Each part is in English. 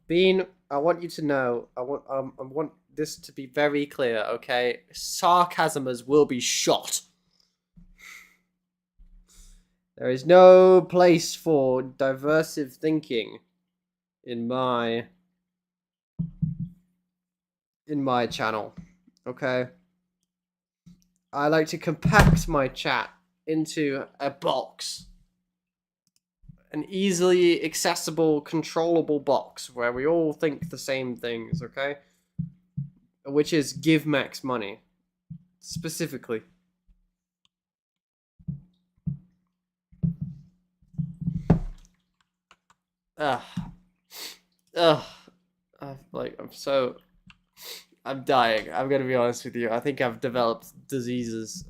Bean, I want you to know. I want this to be very clear. Okay, sarcasmers will be shot. There is no place for diversive thinking in my channel. Okay, I like to compact my chat into a box. An easily accessible, controllable box where we all think the same things, okay? Which is give Max money. Specifically. Ugh. Ugh. I'm dying. I'm gonna be honest with you. I think I've developed diseases.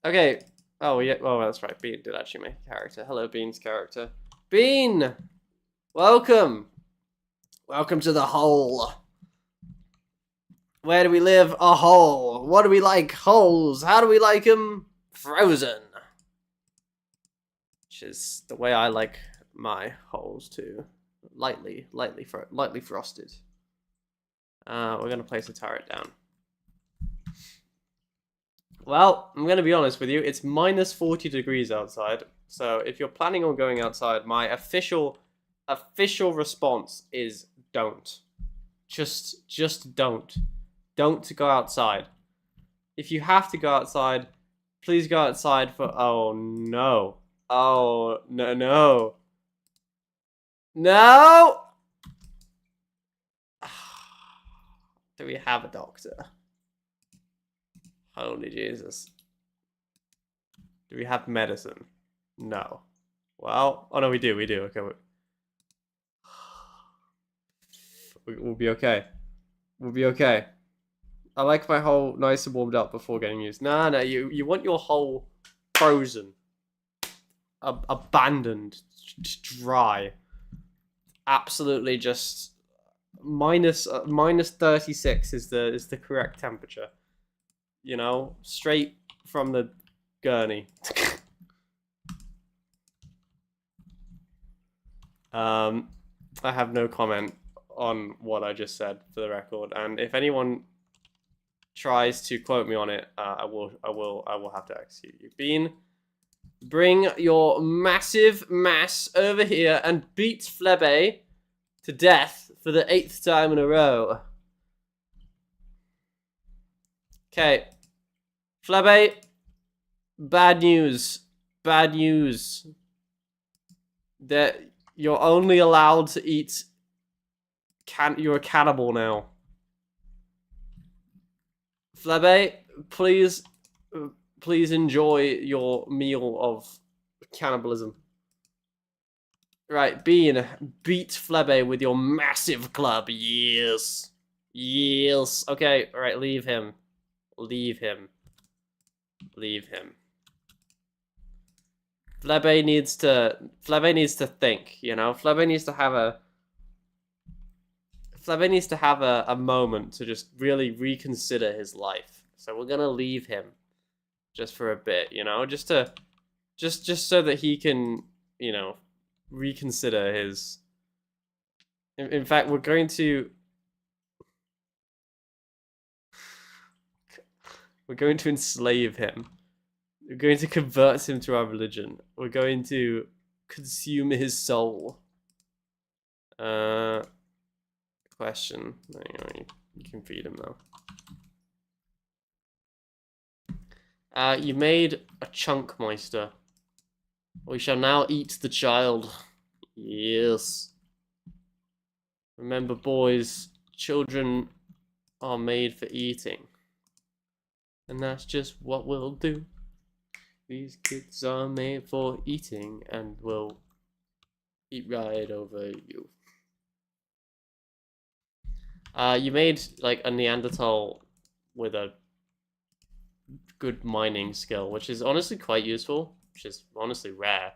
Okay. Oh, yeah. Oh, that's right. Bean did actually make a character. Hello, Bean's character. Bean! Welcome! Welcome to the hole. Where do we live? A hole. What do we like? Holes. How do we like them? Frozen. Which is the way I like my holes too. Lightly frosted. We're gonna place a turret down. Well, I'm gonna be honest with you. It's minus 40 degrees outside. So if you're planning on going outside, my official response is don't. Just don't. Don't go outside. If you have to go outside, please go outside for... Oh, no. Oh, no. No! Do we have a doctor? Holy Jesus. Do we have medicine? No. Well, oh no, we do. Okay. We'll be okay. We'll be okay. I like my hole nice and warmed up before getting used. No, you want your hole frozen. Abandoned. Dry. Absolutely just... minus 36 is the correct temperature. You know? Straight from the gurney. I have no comment on what I just said, for the record, and if anyone tries to quote me on it, I will have to execute you. Bean, bring your massive mass over here and beat Flebe to death for the 8th time in a row. Okay, Flebe, bad news. That you're only allowed to eat. You're a cannibal now. Flebe, please enjoy your meal of cannibalism. Right, Bean, beat Flebe with your massive club. Yes. Okay, alright, leave him. Flebe needs to think, you know? Flebe needs to have a moment to just really reconsider his life. So we're gonna leave him just for a bit, you know? Just so that he can, you know, reconsider his... In fact, we're going to enslave him. We're going to convert him to our religion. We're going to consume his soul. Question. You can feed him though. You made a chunk meister. We shall now eat the child. Yes. Remember, boys, children are made for eating. And that's just what we'll do. These kids are made for eating and will eat right over you. You made like a Neanderthal with a good mining skill, which is honestly quite useful, which is honestly rare.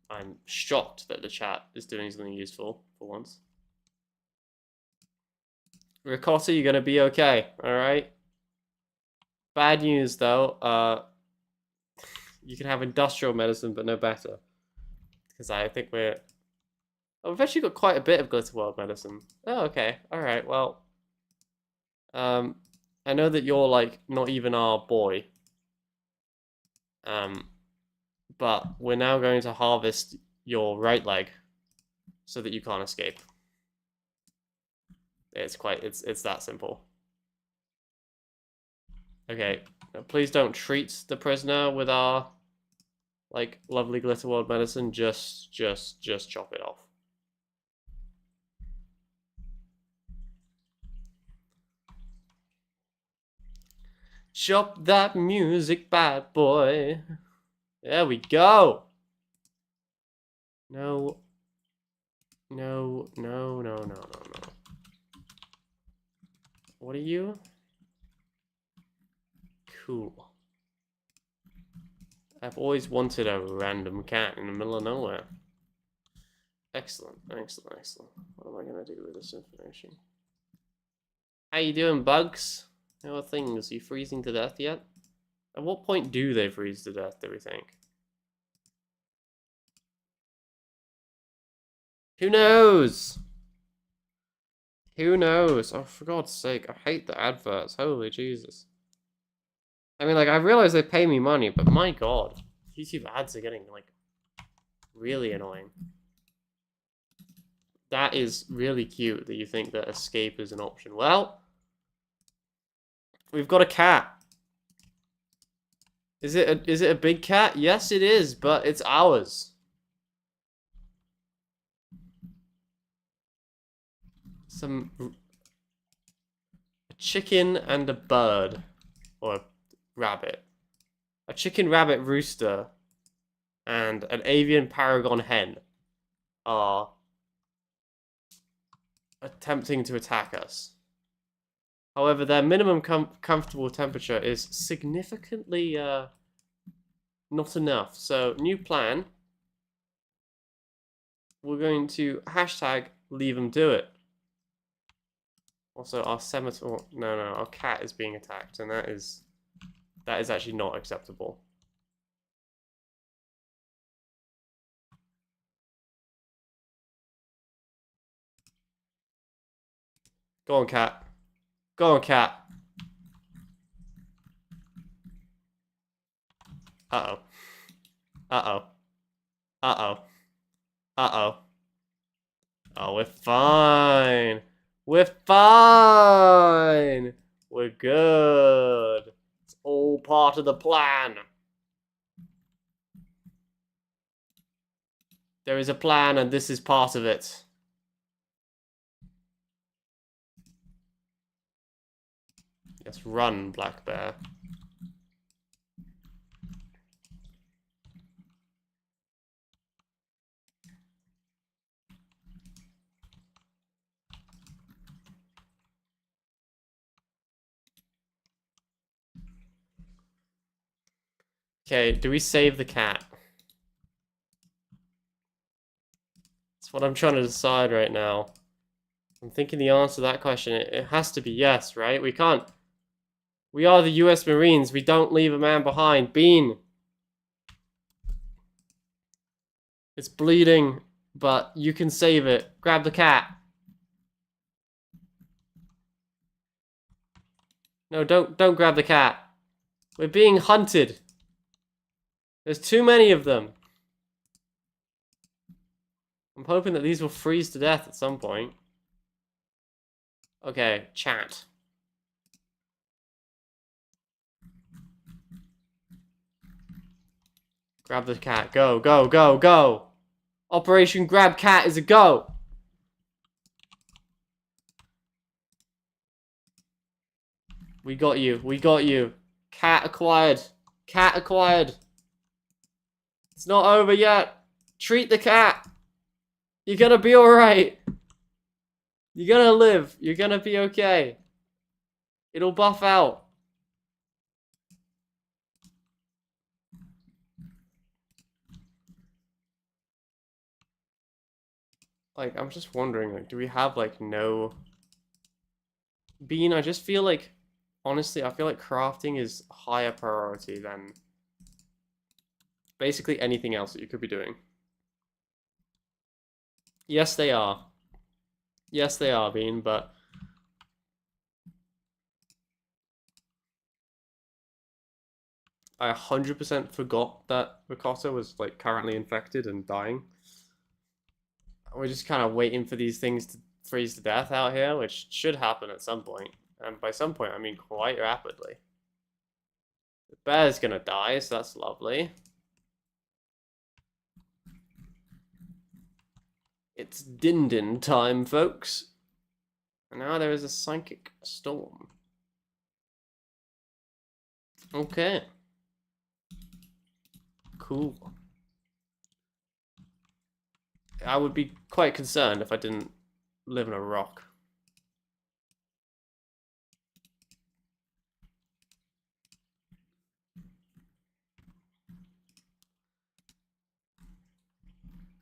I'm shocked that the chat is doing something useful for once. Ricotta, you're gonna be okay, alright? Bad news though, you can have industrial medicine, but no better. Because I think we're... Oh, we've actually got quite a bit of Glitter World medicine. Oh, okay. Alright, well... I know that you're, like, not even our boy. But we're now going to harvest your right leg so that you can't escape. It's that simple. Okay, please don't treat the prisoner with our, like, lovely Glitter World medicine. Just chop it off. Chop that music, bad boy. There we go. No. What are you? Cool. I've always wanted a random cat in the middle of nowhere. Excellent. What am I gonna do with this information? How you doing, bugs? How are things? Are you freezing to death yet? At what point do they freeze to death, do we think? Who knows? Who knows? Oh, for God's sake, I hate the adverts. Holy Jesus. I mean, like, I realize they pay me money, but my God. YouTube ads are getting, like, really annoying. That is really cute that you think that escape is an option. Well, we've got a cat. Is it a big cat? Yes, it is, but it's ours. A chicken and a bird. Or a rabbit. A chicken, rabbit, rooster, and an avian paragon hen are attempting to attack us. However, their minimum comfortable temperature is significantly not enough. So, new plan. We're going to hashtag leave them do it. Also, our scimitar... No, our cat is being attacked, and that is actually not acceptable. Go on, cat. Go on, cat. Uh-oh. Uh-oh. Uh-oh. Uh-oh. Oh, we're fine. We're fine. We're good. It's all part of the plan. There is a plan, and this is part of it. Yes, run, Black Bear. Okay, do we save the cat? That's what I'm trying to decide right now. I'm thinking the answer to that question, it has to be yes, right? We can't... We are the US Marines. We don't leave a man behind. Bean! It's bleeding, but you can save it. Grab the cat. No, don't grab the cat. We're being hunted. There's too many of them. I'm hoping that these will freeze to death at some point. Okay, chat. Grab the cat. Go, go, go, go! Operation Grab Cat is a go! We got you. We got you. Cat acquired. Cat acquired. It's not over yet. Treat the cat. You're gonna be alright. You're gonna live. You're gonna be okay. It'll buff out. Like, I'm just wondering, like, do we have, like, no... Bean, I just feel like... Honestly, I feel like crafting is a higher priority than... basically anything else that you could be doing. Yes, they are. Yes, they are, Bean, but... I 100% forgot that Ricotta was, like, currently infected and dying. We're just kind of waiting for these things to freeze to death out here, which should happen at some point. And by some point, I mean quite rapidly. The bear's gonna die, so that's lovely. It's Din time, folks. And now there is a psychic storm. Okay. Cool. I would be quite concerned if I didn't live in a rock.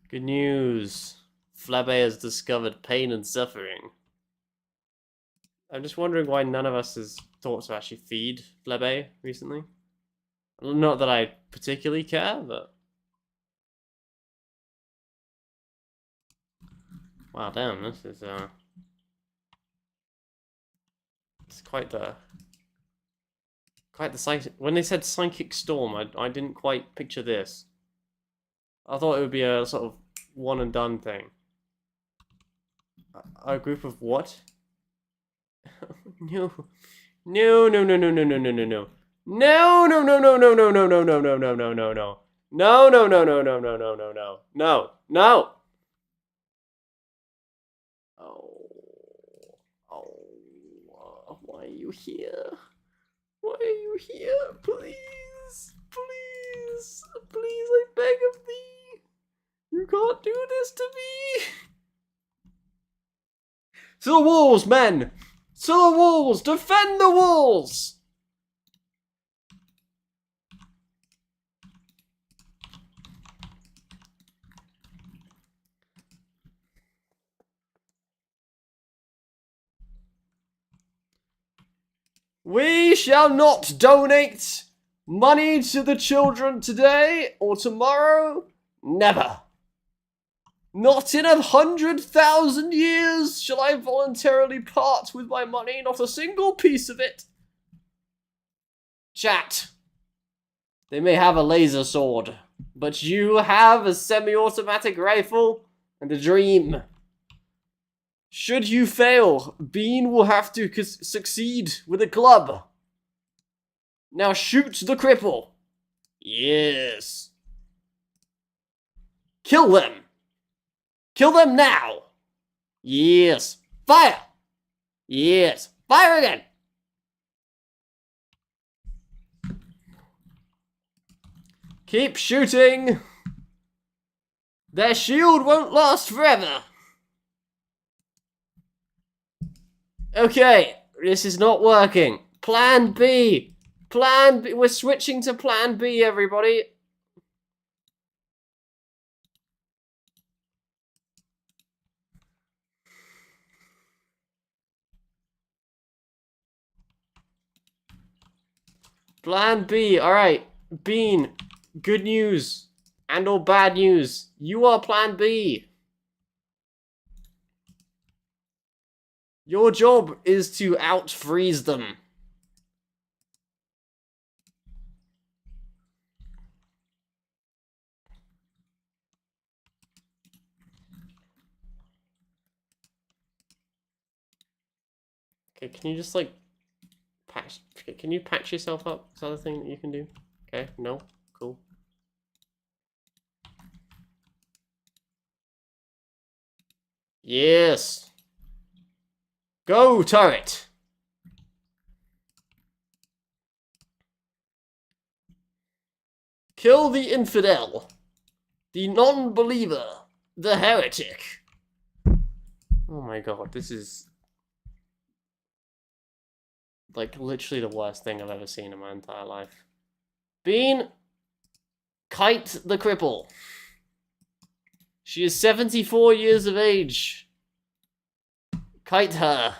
Good news. Flabé has discovered pain and suffering. I'm just wondering why none of us has thought to actually feed Flabé recently. Not that I particularly care, but... Wow, damn, this is, it's quite the psychic... When they said psychic storm, I didn't quite picture this. I thought it would be a sort of one and done thing. A group of what? No. No, no, no, no, no, no, no, no, no. No, no, no, no, no, no, no, no, no, no, no, no, no, no. No, no, no, no, no, no, no, no, no. No, no. Oh, why are you here? Why are you here? Please, please, please, I beg of thee. You can't do this to me. To the walls, men! To the walls! Defend the walls! We shall not donate money to the children today or tomorrow. Never. Not in 100,000 years shall I voluntarily part with my money, not a single piece of it. Chat. They may have a laser sword, but you have a semi-automatic rifle and a dream. Should you fail, Bean will have to succeed with a club. Now shoot the cripple. Yes. Kill them. Kill them now. Yes. Fire. Yes. Fire again. Keep shooting. Their shield won't last forever. Okay, this is not working. Plan B. Plan B. We're switching to Plan B, everybody. Plan B. Alright. Bean. Good news. And or bad news. You are Plan B. Your job is to out-freeze them. Okay, can you just, like, patch... Can you patch yourself up? Is that a thing that you can do? Okay, no? Cool. Yes! Go, turret! Kill the infidel, the non-believer, the heretic. Oh my god, this is... like, literally the worst thing I've ever seen in my entire life. Bean, kite the cripple. She is 74 years of age. Kite her.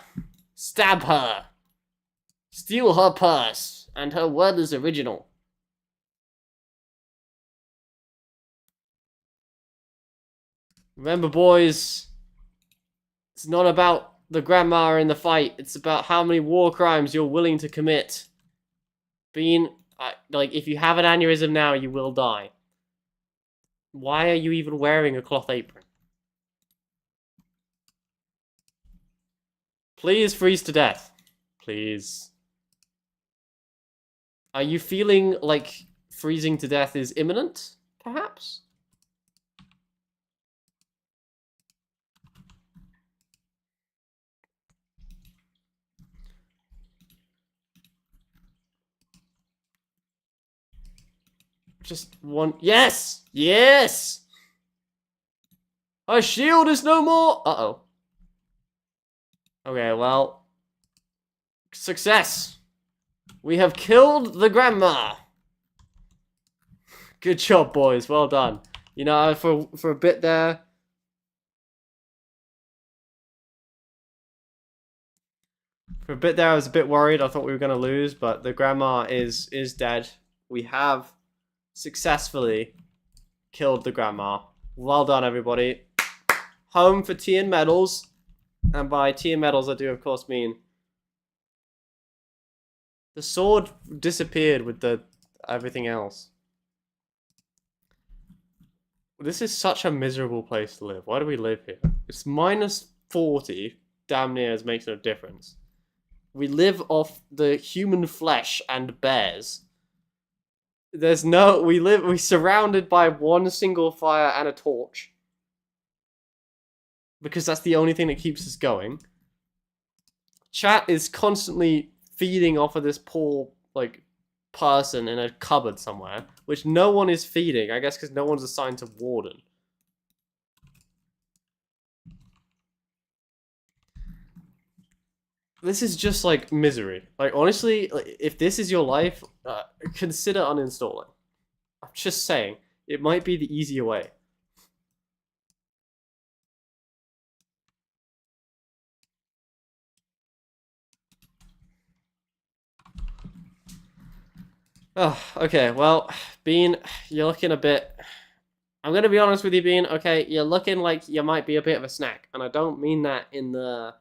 Stab her. Steal her purse. And her word is original. Remember, boys, it's not about the grandma in the fight. It's about how many war crimes you're willing to commit. Bean, like, if you have an aneurysm now, you will die. Why are you even wearing a cloth apron? Please freeze to death. Please. Are you feeling like freezing to death is imminent, perhaps? Just one. Yes! Yes! Our shield is no more! Uh-oh. Okay, well. Success! We have killed the grandma! Good job, boys. Well done. You know, for a bit there... For a bit there, I was a bit worried. I thought we were going to lose, but the grandma is dead. We have successfully killed the grandma. Well done, everybody. Home for tea and medals. And by tea and medals, I do, of course, mean... The sword disappeared with the everything else. This is such a miserable place to live. Why do we live here? It's minus 40. Damn near makes no difference. We live off the human flesh and bears. There's no... We're surrounded by one single fire and a torch. Because that's the only thing that keeps us going. Chat is constantly feeding off of this poor, like, person in a cupboard somewhere. Which no one is feeding, I guess because no one's assigned to warden. This is just, like, misery. Like, honestly, like, if this is your life, consider uninstalling. I'm just saying, it might be the easier way. Oh, okay, well, Bean, you're looking a bit... I'm gonna be honest with you, Bean, okay? You're looking like you might be a bit of a snack. And I don't mean that in the...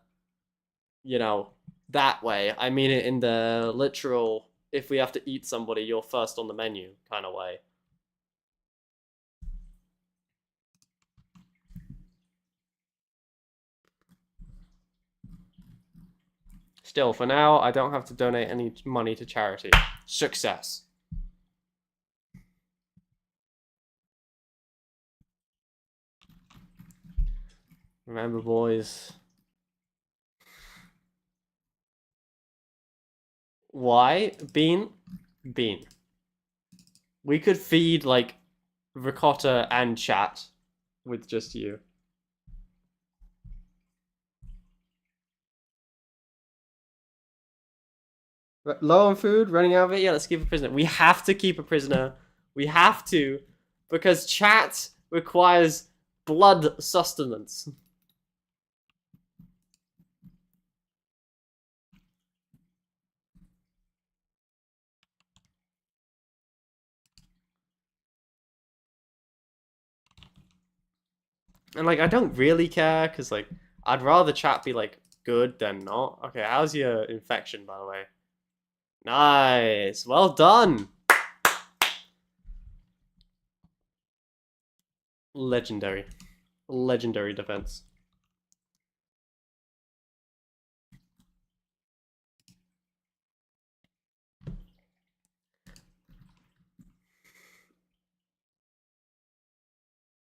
You know, that way. I mean it in the literal, if we have to eat somebody, you're first on the menu kind of way. Still, for now, I don't have to donate any money to charity. Success. Remember, boys. Why? Bean? Bean. We could feed, like, ricotta and chat with just you. Low on food, running out of it? Yeah, let's keep a prisoner. We have to keep a prisoner. We have to. Because chat requires blood sustenance. And, like, I don't really care, because, like, I'd rather chat be, like, good than not. Okay, how's your infection, by the way? Nice. Well done. Legendary. Legendary defense.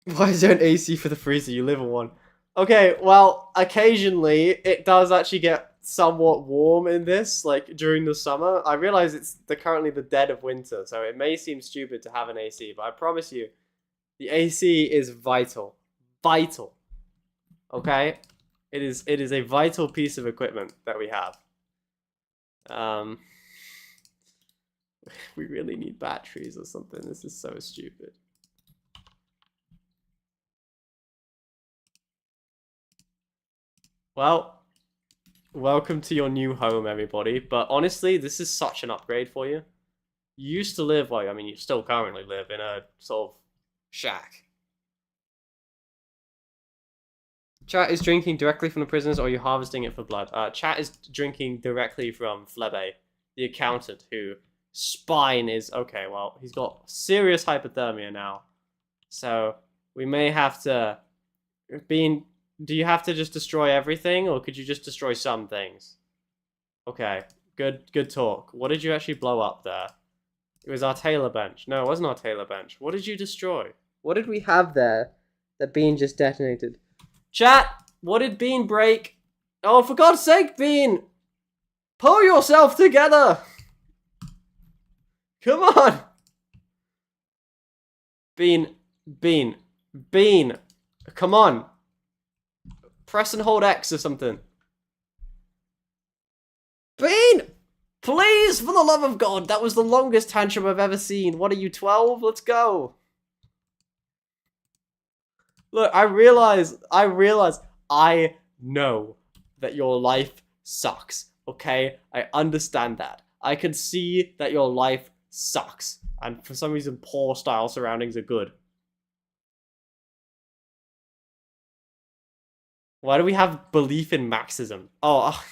Why is there an AC for the freezer? You live in one. Okay, well, occasionally it does actually get somewhat warm in this, like during the summer. I realize it's currently the dead of winter, so it may seem stupid to have an AC, but I promise you, the AC is vital. Vital. Okay? It is a vital piece of equipment that we have. We really need batteries or something. This is so stupid. Well, welcome to your new home, everybody. But honestly, this is such an upgrade for you. You used to live, like, I mean, you still currently live in a sort of shack. Chat is drinking directly from the prisoners, or are you harvesting it for blood? Chat is drinking directly from Flebe, the accountant, who spine is... Okay, well, he's got serious hypothermia now. So, we may have to... Bean, do you have to just destroy everything, or could you just destroy some things? Okay, good talk. What did you actually blow up there? It was our tailor bench. No, it wasn't our tailor bench. What did you destroy? What did we have there that Bean just detonated? Chat, what did Bean break? Oh, for God's sake, Bean! Pull yourself together! Come on! Bean. Come on. Press and hold X or something. Bean! Please, for the love of God, that was the longest tantrum I've ever seen. What are you, 12? Let's go. Look, I realize I know that your life sucks, okay? I understand that. I can see that your life sucks. And for some reason, poor style surroundings are good. Why do we have belief in Marxism? Oh,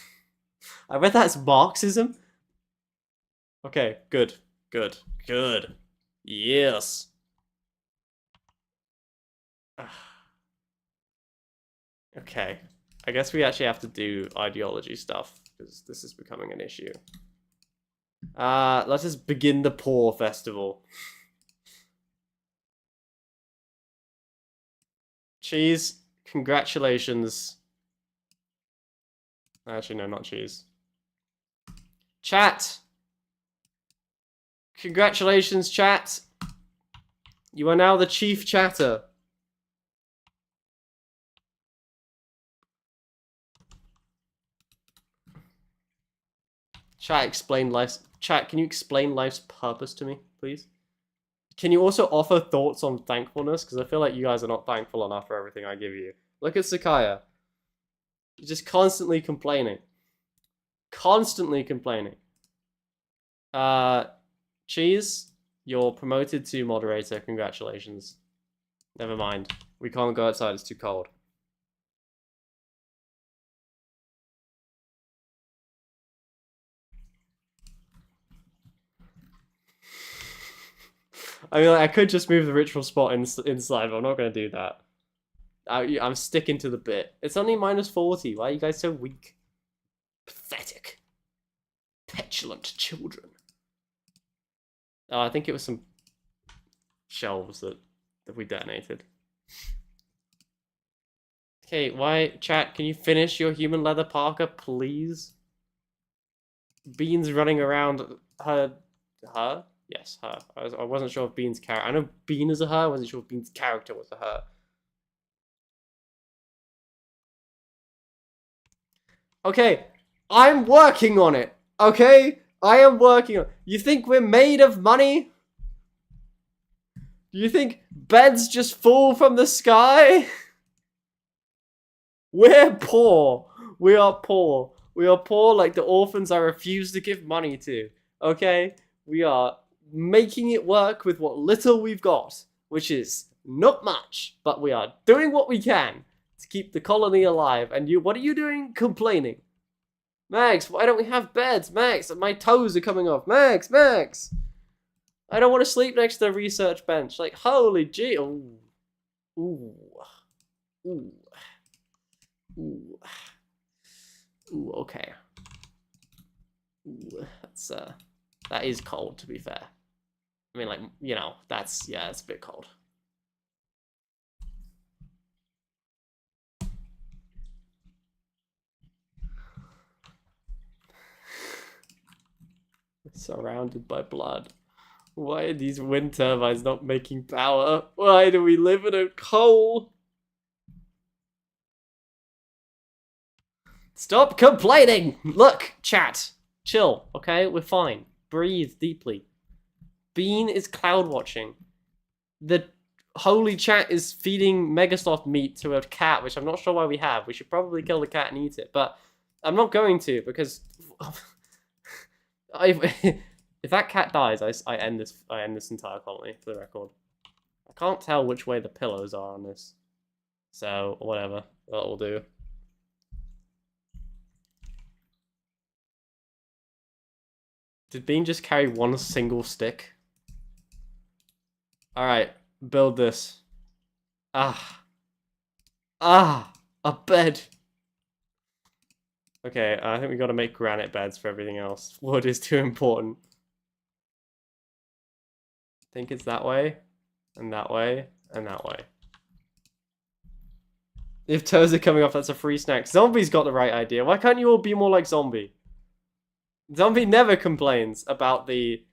I read that as Marxism. Okay, good. Yes. Okay. I guess we actually have to do ideology stuff, because this is becoming an issue. Let us begin the Poor Festival. Cheese, congratulations. Actually, no, not cheese. Chat! Congratulations, chat! You are now the chief chatter. Chat, can you explain life's purpose to me, please? Can you also offer thoughts on thankfulness? Because I feel like you guys are not thankful enough for everything I give you. Look at Sakaya. You're just constantly complaining. Constantly complaining. Cheese, you're promoted to moderator. Congratulations. Never mind. We can't go outside, it's too cold. I mean, like, I could just move the ritual spot inside, but I'm not going to do that. I'm sticking to the bit. It's only minus 40. Why are you guys so weak? Pathetic. Petulant children. Oh, I think it was some shelves that we detonated. Okay, why... Chat, can you finish your human leather parka, please? Bean's running around her? Yes, her. I wasn't sure if Bean's character... I know Bean is a her, I wasn't sure if Bean's character was a her. Okay, I'm working on it, okay? I am working on it. You think we're made of money? Do you think beds just fall from the sky? We're poor. We are poor. We are poor like the orphans I refuse to give money to, okay? We are making it work with what little we've got, which is not much, but we are doing what we can to keep the colony alive. And you, what are you doing? Complaining. Max, why don't we have beds? Max, my toes are coming off. Max. I don't want to sleep next to the research bench. Like, holy gee. Ooh. Ooh, okay. Ooh, that is cold, to be fair. I mean, like, you know, it's a bit cold. Surrounded by blood. Why are these wind turbines not making power? Why do we live in a coal? Stop complaining! Look, chat. Chill, okay? We're fine. Breathe deeply. Bean is cloud watching. The holy chat is feeding Megasoft meat to a cat, which I'm not sure why we have. We should probably kill the cat and eat it, but I'm not going to, because if that cat dies, I end this entire colony, for the record. I can't tell which way the pillows are on this, so whatever. That'll do. Did Bean just carry one single stick? Alright, build this. Ah. Ah! A bed! Okay, I think we gotta make granite beds for everything else. Wood is too important. I think it's that way, and that way, and that way. If toes are coming off, that's a free snack. Zombie's got the right idea. Why can't you all be more like Zombie? Zombie never complains about the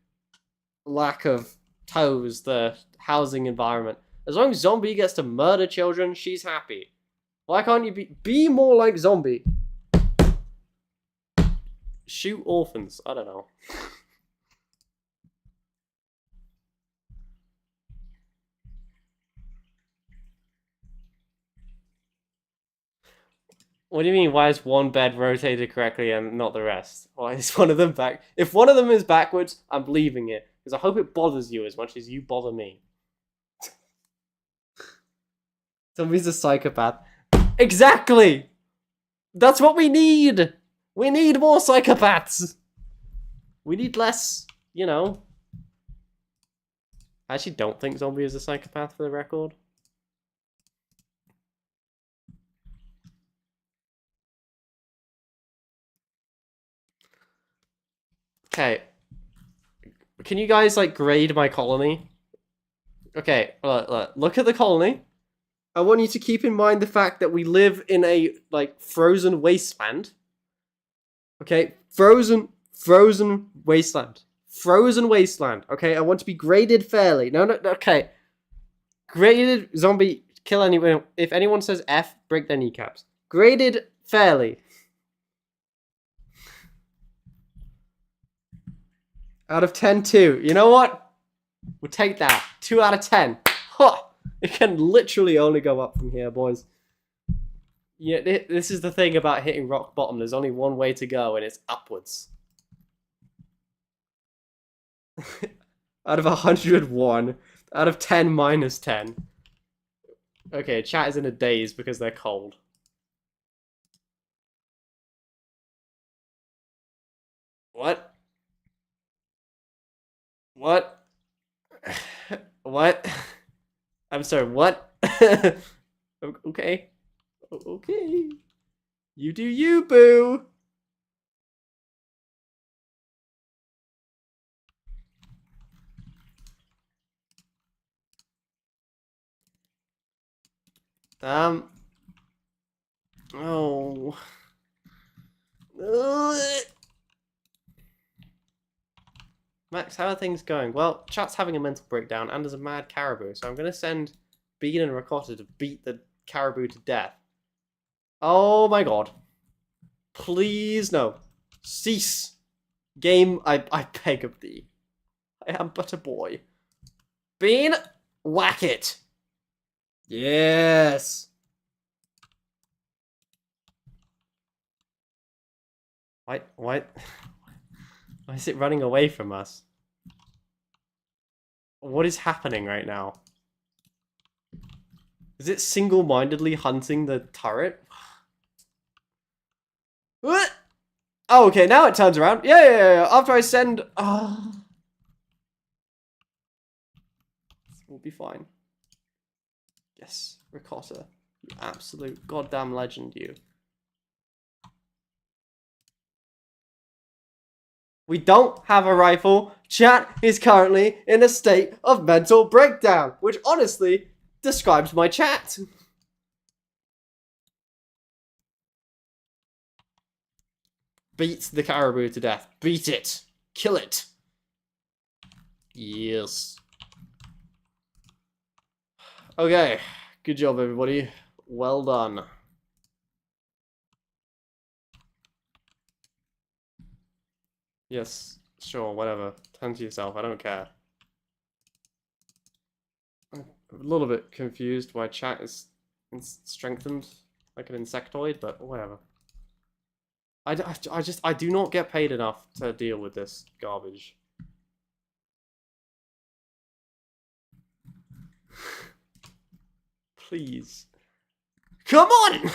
lack of toes, the housing environment. As long as Zombie gets to murder children, she's happy. Why can't you be more like Zombie? Shoot orphans. I don't know. What do you mean, why is one bed rotated correctly and not the rest? Why is one of them back? If one of them is backwards, I'm leaving it. Because I hope it bothers you as much as you bother me. Somebody's a psychopath. Exactly! That's what we need! We need more psychopaths! We need less, you know. I actually don't think Zombie is a psychopath, for the record. Okay. Can you guys, like, grade my colony? Okay, look at the colony. I want you to keep in mind the fact that we live in a, like, frozen wasteland. Okay? Frozen wasteland. Frozen wasteland. Okay? I want to be graded fairly. No, okay. Graded zombie, kill anyone. If anyone says F, break their kneecaps. Graded fairly. Out of 10, 2. You know what? We'll take that. 2 out of 10. Huh. It can literally only go up from here, boys. Yeah, this is the thing about hitting rock bottom. There's only one way to go, and it's upwards. Out of 101. Out of 10, minus 10. Okay, chat is in a daze because they're cold. What? What? What? I'm sorry, what? Okay. Okay. You do you, boo! Oh. Max, how are things going? Well, chat's having a mental breakdown and there's a mad caribou, so I'm gonna send Bean and Ricotta to beat the caribou to death. Oh my god. Please no. Cease. Game, I beg of thee. I am but a boy. Bean, whack it. Yes. Why is it running away from us? What is happening right now? Is it single-mindedly hunting the turret? What? Oh, okay, now it turns around. Yeah. After I send... We'll be fine. Yes, Ricotta. You absolute goddamn legend, you. We don't have a rifle. Chat is currently in a state of mental breakdown, which honestly describes my chat. Beat the caribou to death. Beat it. Kill it. Yes. Okay. Good job, everybody. Well done. Yes. Sure, whatever. Tend to yourself. I don't care. I'm a little bit confused why chat is strengthened like an insectoid, but whatever. I do not get paid enough to deal with this garbage. Please. Come on!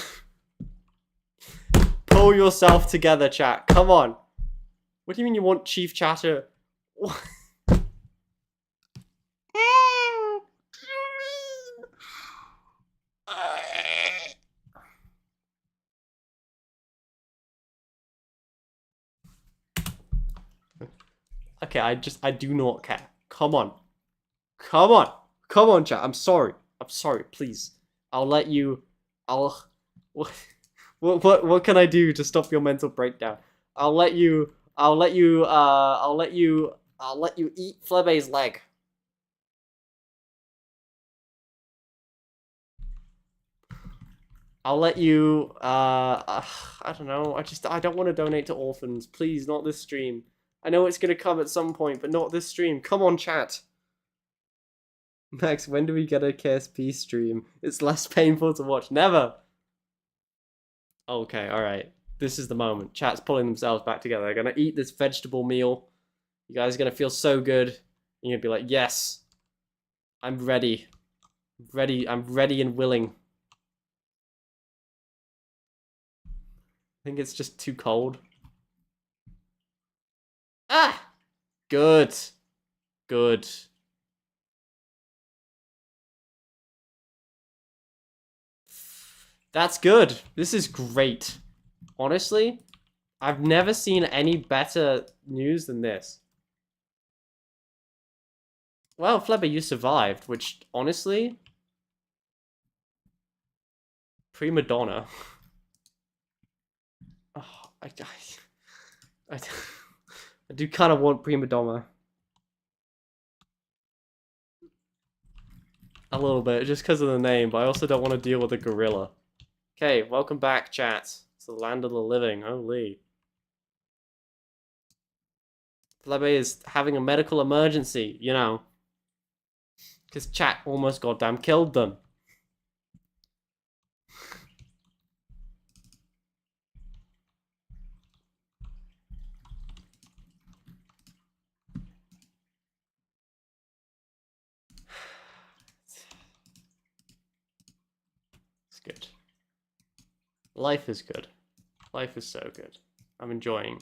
Pull yourself together, chat. Come on. What do you mean you want Chief Chatter? What? Okay, I do not care. Come on. Come on. Come on, chat. I'm sorry. I'm sorry, please. I'll let you... What can I do to stop your mental breakdown? I'll let you eat Flebe's leg. I'll let you, I don't know. I don't want to donate to orphans. Please, not this stream. I know it's gonna come at some point, but not this stream. Come on, chat. Max, when do we get a KSP stream? It's less painful to watch. Never. Okay, alright. This is the moment. Chat's pulling themselves back together. They're gonna eat this vegetable meal. You guys are gonna feel so good. You're gonna be like, yes. I'm ready. I'm ready and willing. I think it's just too cold. Ah! Good. Good. That's good. This is great. Honestly, I've never seen any better news than this. Well, Flebber, you survived, which, honestly... Prima donna. Oh, I do kind of want prima donna. A little bit, just because of the name, but I also don't want to deal with a gorilla. Okay, welcome back, chat. It's the land of the living. Holy. Flebe is having a medical emergency, you know. Because chat almost goddamn killed them. It's good. Life is good. Life is so good. I'm enjoying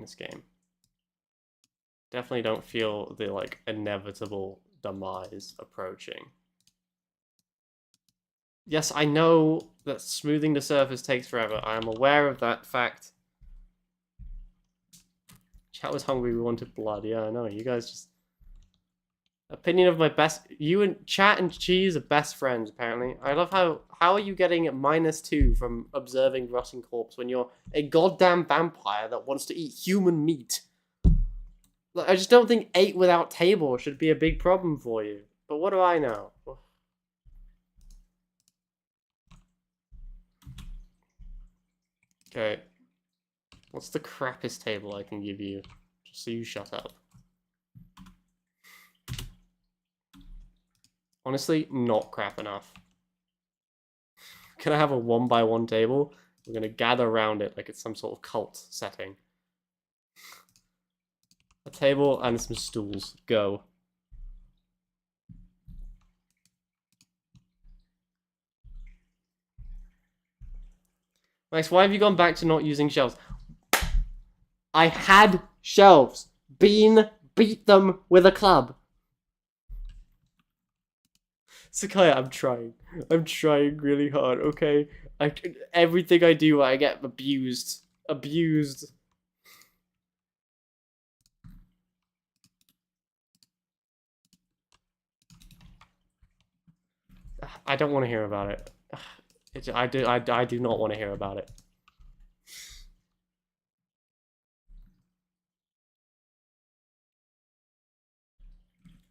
this game. Definitely don't feel the, like, inevitable demise approaching. Yes, I know that smoothing the surface takes forever. I am aware of that fact. Chat was hungry, we wanted blood. Yeah, I know. You guys just... Opinion of my best... You and Chat and Cheese are best friends, apparently. I love how... How are you getting -2 from observing rotting corpse when you're a goddamn vampire that wants to eat human meat? Like, I just don't think 8 without table should be a big problem for you. But what do I know? Okay. What's the crappiest table I can give you? Just so you shut up. Honestly, not crap enough. Can I have a 1x1 table? We're gonna gather around it like it's some sort of cult setting. A table and some stools. Go. Max, why have you gone back to not using shelves? I had shelves. Beat them with a club. Sakaya, I'm trying. I'm trying really hard, okay? Everything I do, I get abused. Abused. I don't want to hear about it. I do not want to hear about it.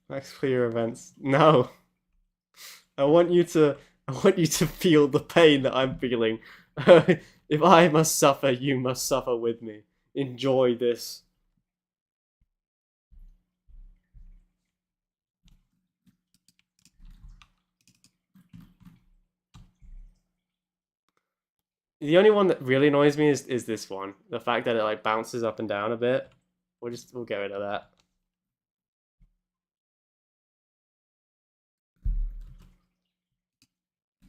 Max clear events. No. I want you to feel the pain that I'm feeling. If I must suffer, you must suffer with me. Enjoy this. The only one that really annoys me is this one. The fact that it like bounces up and down a bit. We'll get rid of that.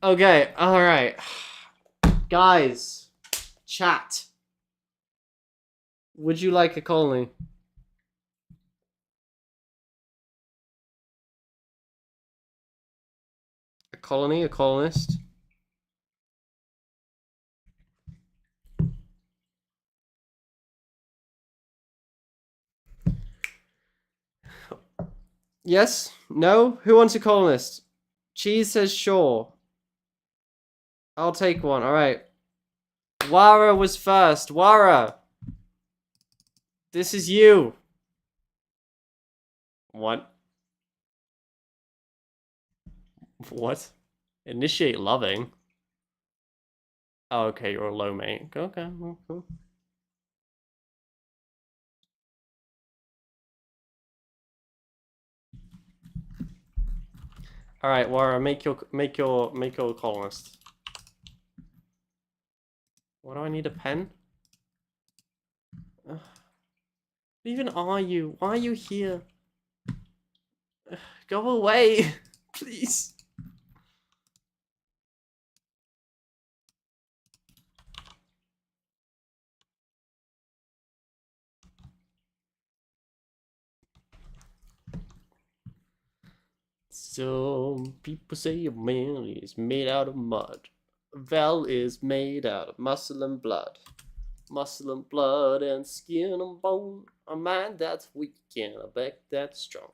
Okay, alright. Guys, chat. Would you like a colony? A colony? A colonist? Yes? No? Who wants a colonist? Cheese says sure. I'll take one. Alright. Wara was first. Wara! This is you. What? What? Initiate loving? Oh, okay, you're a low mate. Okay, cool. Alright, Wara, make your colonist. What do I need, a pen? What even are you? Why are you here? Go away, please. Some people say a man is made out of mud. Val is made out of muscle and blood. Muscle and blood and skin and bone. A mind that's weak and a back that's strong.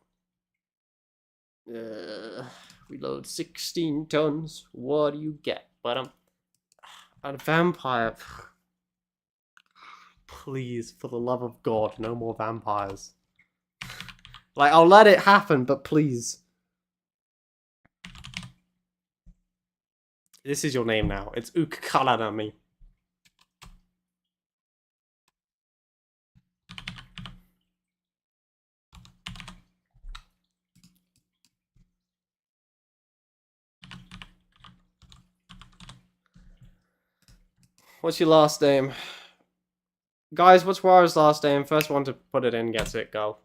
We load 16 tons. What do you get? But I'm a vampire. Please, for the love of God, no more vampires. Like, I'll let it happen, but please. This is your name now. It's Ukkalanami. What's your last name? Guys, what's Wara's last name? First one to put it in gets it, go.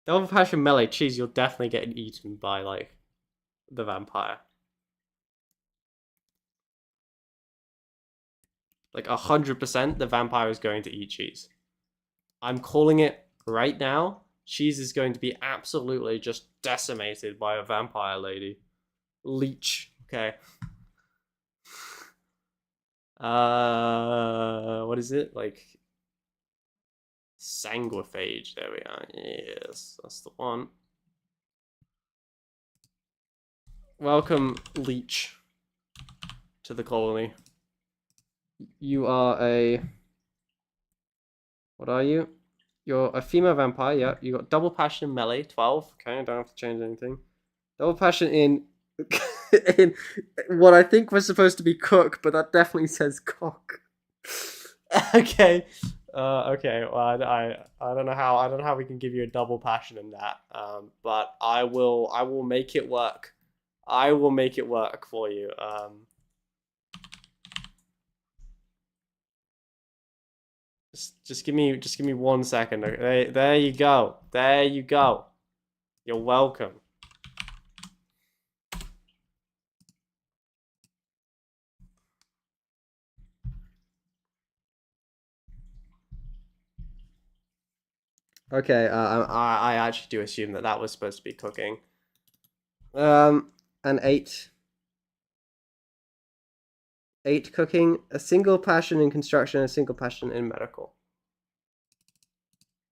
Double Passion Melee, cheese, you'll definitely get eaten by, like, the vampire. Like, 100% the vampire is going to eat cheese. I'm calling it right now. Cheese is going to be absolutely just decimated by a vampire lady. Leech. Okay. What is it? Like, sanguiphage. There we are. Yes, that's the one. Welcome, Leech, to the colony. You are a... What are you? You're a female vampire, yeah. You got double passion melee, 12. Okay, I don't have to change anything. Double passion in... in what I think was supposed to be cook, but that definitely says cock. Okay. Okay. Well, I don't know how we can give you a double passion in that. But I will make it work. I will make it work for you. Just give me 1 second. There you go. There you go. You're welcome. Okay, I actually do assume that was supposed to be cooking. An 8. 8 cooking, a single passion in construction, a single passion in medical.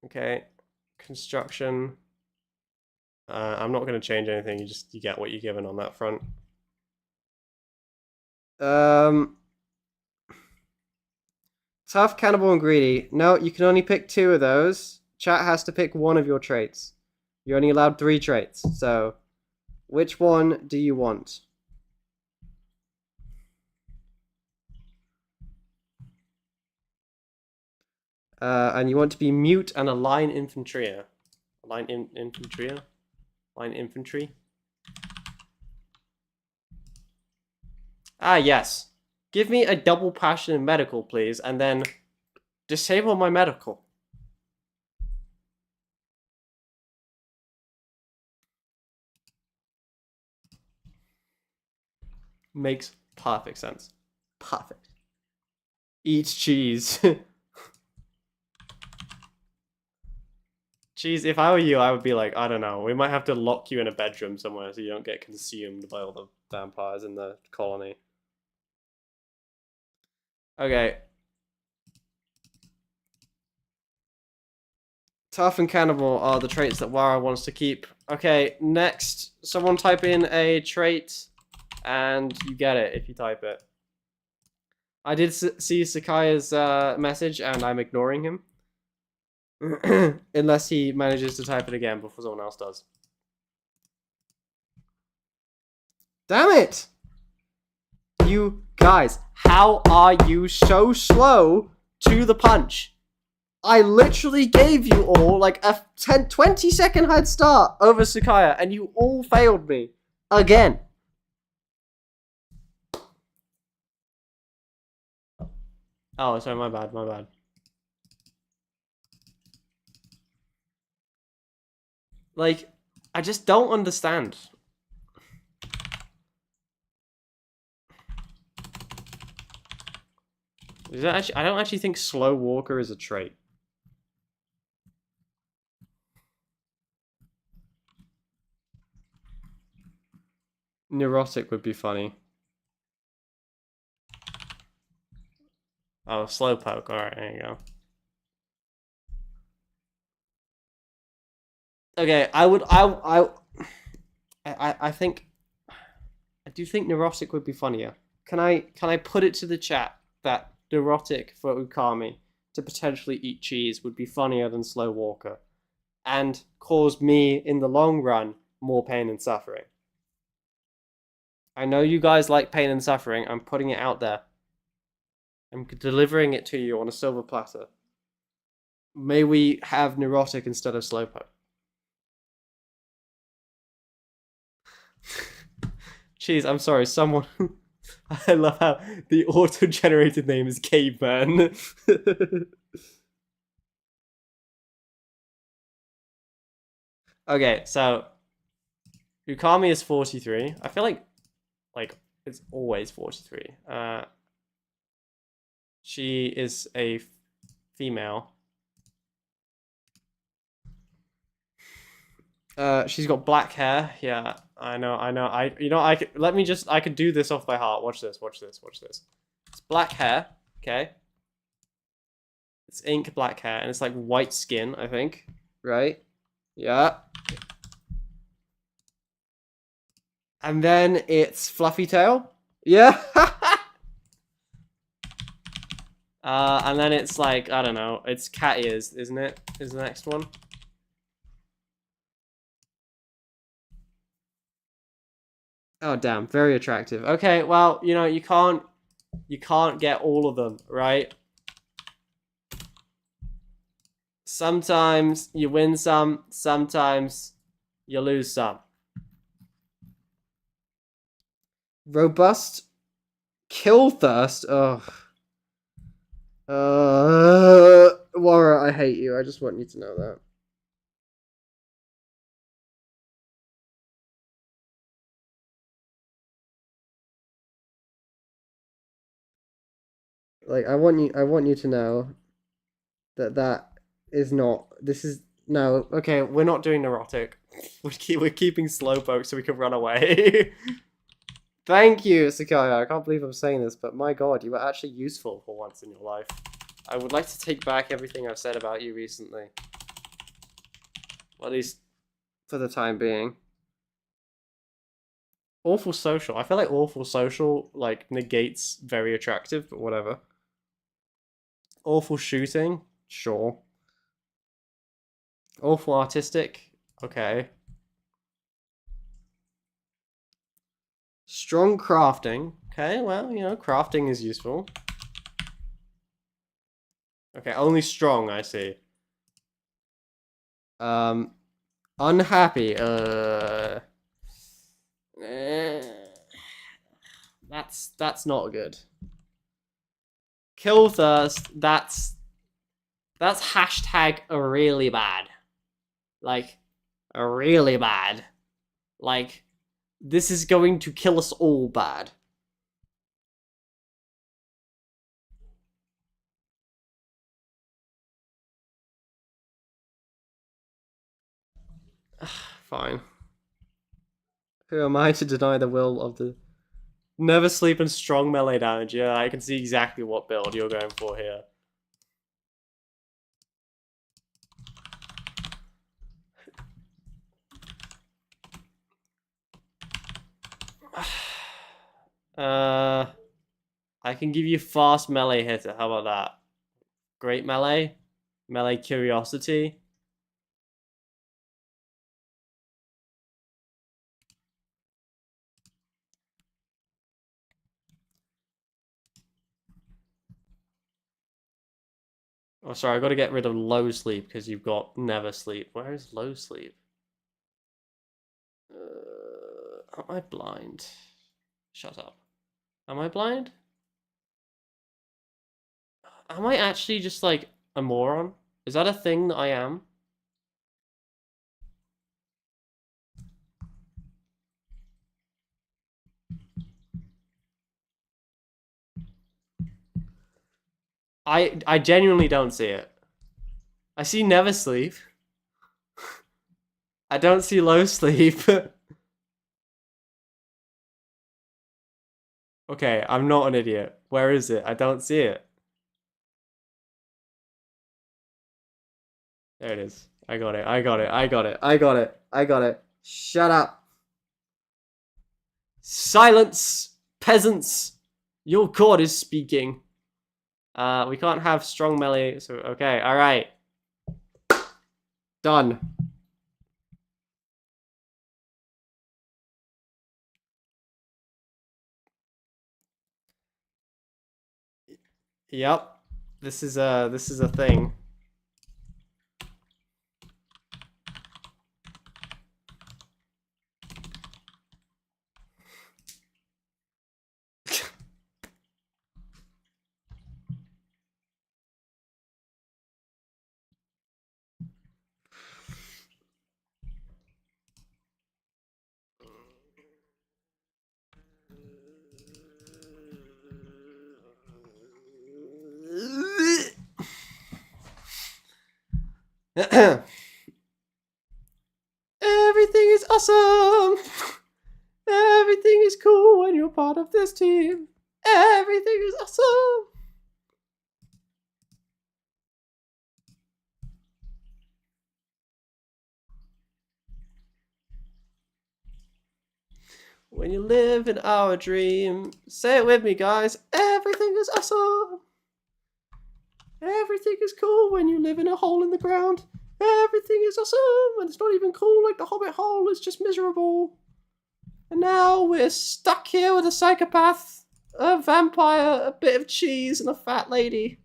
Okay, construction. I'm not going to change anything. You get what you're given on that front. Tough, cannibal, and greedy. No, you can only pick 2 of those. Chat has to pick 1 of your traits. You're only allowed 3 traits. So, which one do you want? And you want to be mute and a line infantry. Line infantry. Ah, yes. Give me a double passion in medical, please, and then disable my medical. Makes perfect sense. Perfect. Eat cheese. Cheese, if I were you, I would be like, I don't know, we might have to lock you in a bedroom somewhere so you don't get consumed by all the vampires in the colony. Okay. Tough and cannibal are the traits that Wara wants to keep. Okay, next, someone type in a trait, and you get it if you type it. I did see Sakaya's message, and I'm ignoring him. Unless he manages to type it again before someone else does. Damn it! You guys, how are you so slow to the punch? I literally gave you all like a 20-second head start over Sakaya, and you all failed me. Again. Oh, sorry, my bad, my bad. Like, I just don't understand. I don't actually think slow walker is a trait. Neurotic would be funny. Oh, slowpoke. Alright, there you go. Okay, I think I do think neurotic would be funnier. Can I put it to the chat that neurotic for Ukami to potentially eat cheese would be funnier than slow walker and cause me in the long run more pain and suffering? I know you guys like pain and suffering. I'm putting it out there. I'm delivering it to you on a silver platter. May we have neurotic instead of slowpoke. Jeez, I'm sorry, someone... I love how the auto-generated name is Caveman. Okay, so... Ukami is 43. I feel like it's always 43. She is a female. She's got black hair. Yeah, I know. I could do this off by heart. Watch this. It's black hair. Okay. It's ink black hair, and it's like white skin, I think. Right? Yeah. And then it's fluffy tail. Yeah. And then it's like, I don't know, it's cat ears, isn't it? Is the next one. Oh damn, very attractive. Okay, well, you know, you can't get all of them, right? Sometimes you win some, sometimes you lose some. Robust kill thirst. Ugh. Wara, I hate you. I just want you to know that. Like, I want you to know that is not. This is no. Okay, we're not doing neurotic. We're keeping slowpoke so we can run away. Thank you, Sakaya. I can't believe I'm saying this, but my god, you were actually useful for once in your life. I would like to take back everything I've said about you recently. Well, at least for the time being. Awful social. I feel like awful social, like, negates very attractive, but whatever. Awful shooting? Sure. Awful artistic? Okay. Strong crafting. Okay, well, you know, crafting is useful. Okay, only strong, I see. Unhappy. That's not good. Kill thirst. That's hashtag really bad. Like, really bad. Like, this is going to kill us all bad. Fine. Who am I to deny the will of the... Never sleep and strong melee damage. Yeah, I can see exactly what build you're going for here. I can give you fast melee hitter. How about that? Great melee? Melee curiosity? Oh, sorry, I got to get rid of low sleep because you've got never sleep. Where is low sleep? Am I blind? Shut up. Am I blind? Am I actually just like a moron? Is that a thing that I am? I genuinely don't see it. I see never sleep. I don't see low sleep. Okay, I'm not an idiot. Where is it? I don't see it. There it is. I got it. I got it. I got it. I got it. I got it. Shut up. Silence, peasants. Your court is speaking. We can't have strong melee. So okay, all right. Done. Yep. This is a thing. Everything is awesome. Everything is cool when you're part of this team. Everything is awesome. When you live in our dream, say it with me, guys. Everything is awesome. Everything is cool when you live in a hole in the ground. Everything is awesome, and it's not even cool like the Hobbit hole. It's just miserable. And now we're stuck here with a psychopath, a vampire, a bit of cheese, and a fat lady.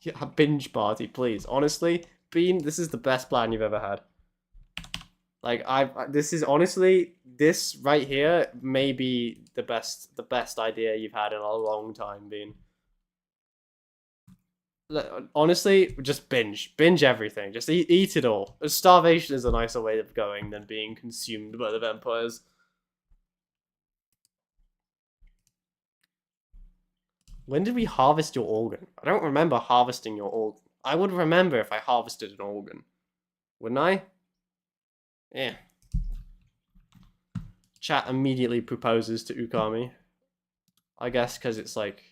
Yeah, a binge party, please. Honestly, Bean, this is the best plan you've ever had. Like this is honestly, this right here may be the best idea you've had in a long time, Bean. Honestly, just binge everything. Just eat it all. Starvation is a nicer way of going than being consumed by the vampires. When did we harvest your organ? I don't remember harvesting your organ. I would remember if I harvested an organ, wouldn't I? Yeah. Chat immediately proposes to Ukami. I guess because it's like...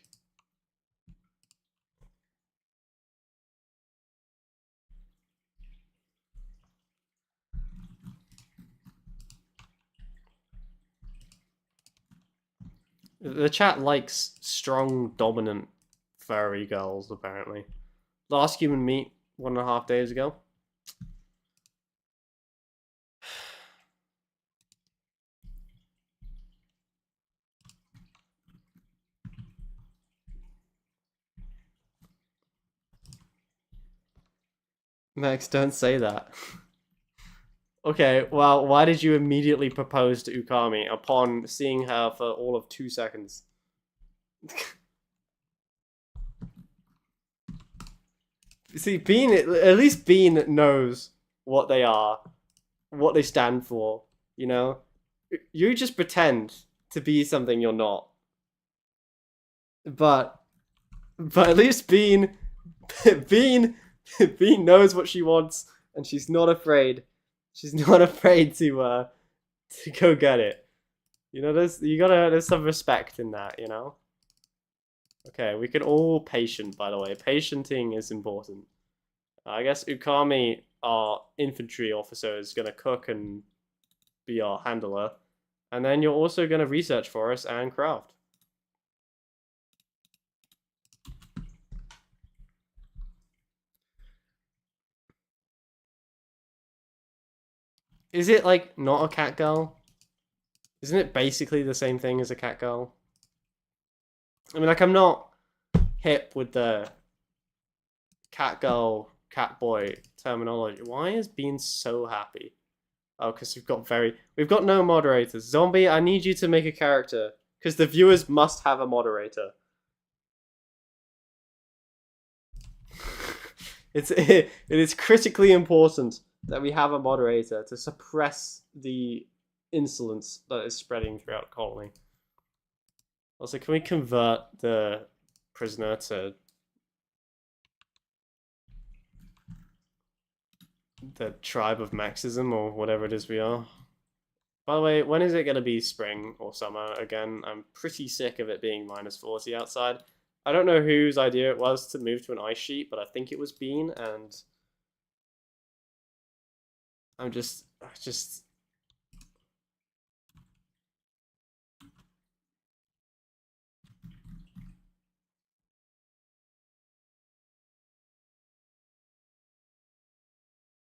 The chat likes strong, dominant, furry girls, apparently. Last human meet 1.5 days ago. Max, don't say that. Okay, well, why did you immediately propose to Ukami upon seeing her for all of 2 seconds? See, Bean, at least Bean knows what they are, what they stand for, you know? You just pretend to be something you're not. But at least Bean Bean knows what she wants, and she's not afraid. She's not afraid to go get it. You know, there's some respect in that, you know? Okay, we can all patient, by the way. Patienting is important. I guess Ukami, our infantry officer, is gonna cook and be our handler. And then you're also gonna research for us and craft. Is it, like, not a cat girl? Isn't it basically the same thing as a cat girl? I mean, like, I'm not hip with the cat girl, cat boy terminology. Why is Bean so happy? Oh, because we've got no moderators. Zombie, I need you to make a character. Because the viewers must have a moderator. It is critically important that we have a moderator to suppress the insolence that is spreading throughout the colony. Also, can we convert the prisoner to the tribe of Maxism or whatever it is we are? By the way, when is it going to be spring or summer again? I'm pretty sick of it being -40 outside. I don't know whose idea it was to move to an ice sheet, but I think it was Bean, and I just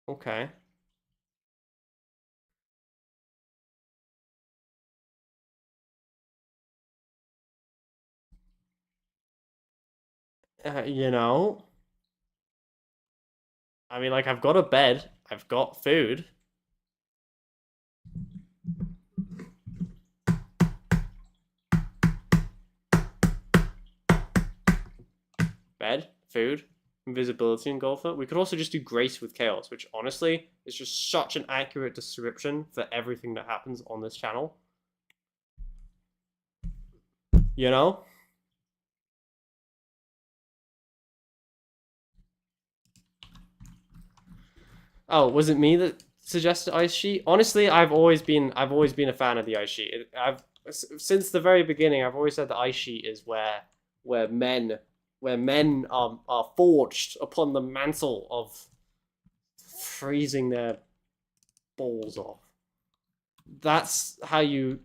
okay. You know, I mean, like, I've got a bed, I've got food. Bed, food, invisibility, engulfer. We could also just do grace with chaos, which honestly is just such an accurate description for everything that happens on this channel. You know? Oh, was it me that suggested ice sheet? Honestly, I've always been a fan of the ice sheet. I've since the very beginning, I've always said the ice sheet is where men are forged upon the mantle of freezing their balls off. That's how you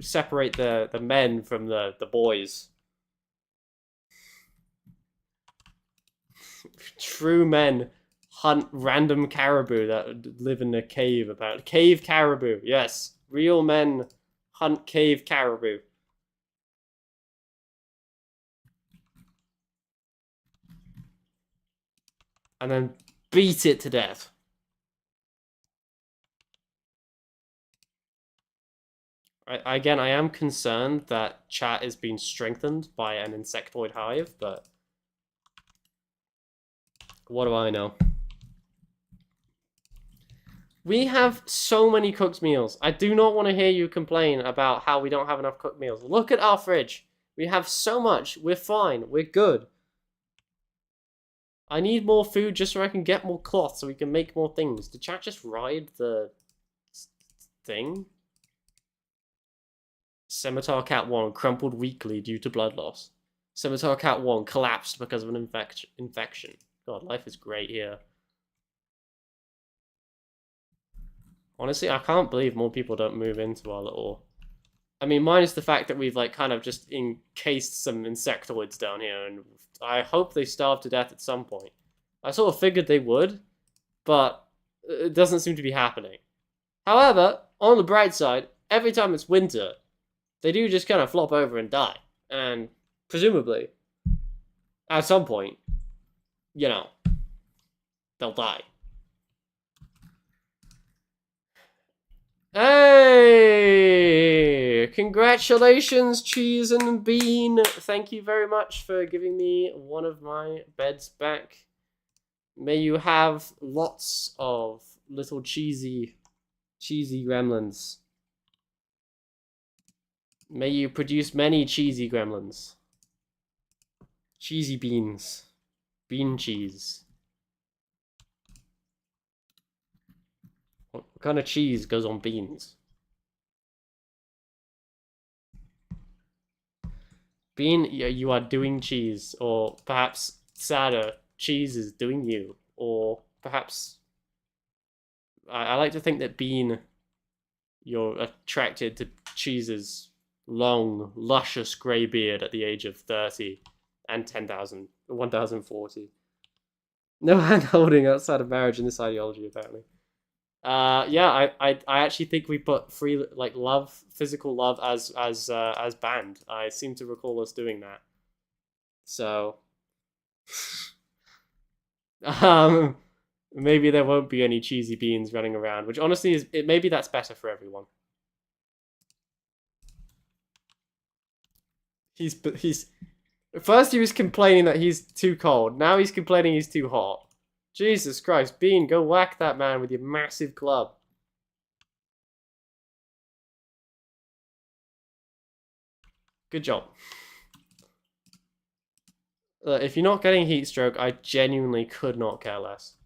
separate the men from the boys. True men hunt random caribou that live in a cave. About cave caribou, yes, real men hunt cave caribou. And then beat it to death. Again, I am concerned that chat is being strengthened by an insectoid hive, but what do I know? We have so many cooked meals. I do not want to hear you complain about how we don't have enough cooked meals. Look at our fridge. We have so much. We're fine. We're good. I need more food just so I can get more cloth so we can make more things. Did chat just ride the thing? Scimitar Cat 1 crumpled weakly due to blood loss. Scimitar Cat 1 collapsed because of an infection. God, life is great here. Honestly, I can't believe more people don't move into our little... I mean, minus the fact that we've, like, kind of just encased some insectoids down here, and I hope they starve to death at some point. I sort of figured they would, but it doesn't seem to be happening. However, on the bright side, every time it's winter, they do just kind of flop over and die. And presumably, at some point, you know, they'll die. Hey! Congratulations, Cheese and Bean. Thank you very much for giving me one of my beds back. May you have lots of little cheesy gremlins. May you produce many cheesy gremlins. Cheesy beans. Bean cheese. What kind of cheese goes on beans? Bean, you are doing cheese, or perhaps sadder, cheese is doing you, or perhaps I like to think that Bean, you're attracted to cheese's long, luscious grey beard at the age of 30 and 10,000, 1,040. No hand holding outside of marriage in this ideology, apparently. Yeah, I actually think we put free like love, physical love as banned. I seem to recall us doing that. So, um, maybe there won't be any cheesy beans running around, which honestly is maybe that's better for everyone. He's first he was complaining that he's too cold. Now he's complaining he's too hot. Jesus Christ, Bean, go whack that man with your massive club. Good job. If you're not getting heat stroke, I genuinely could not care less.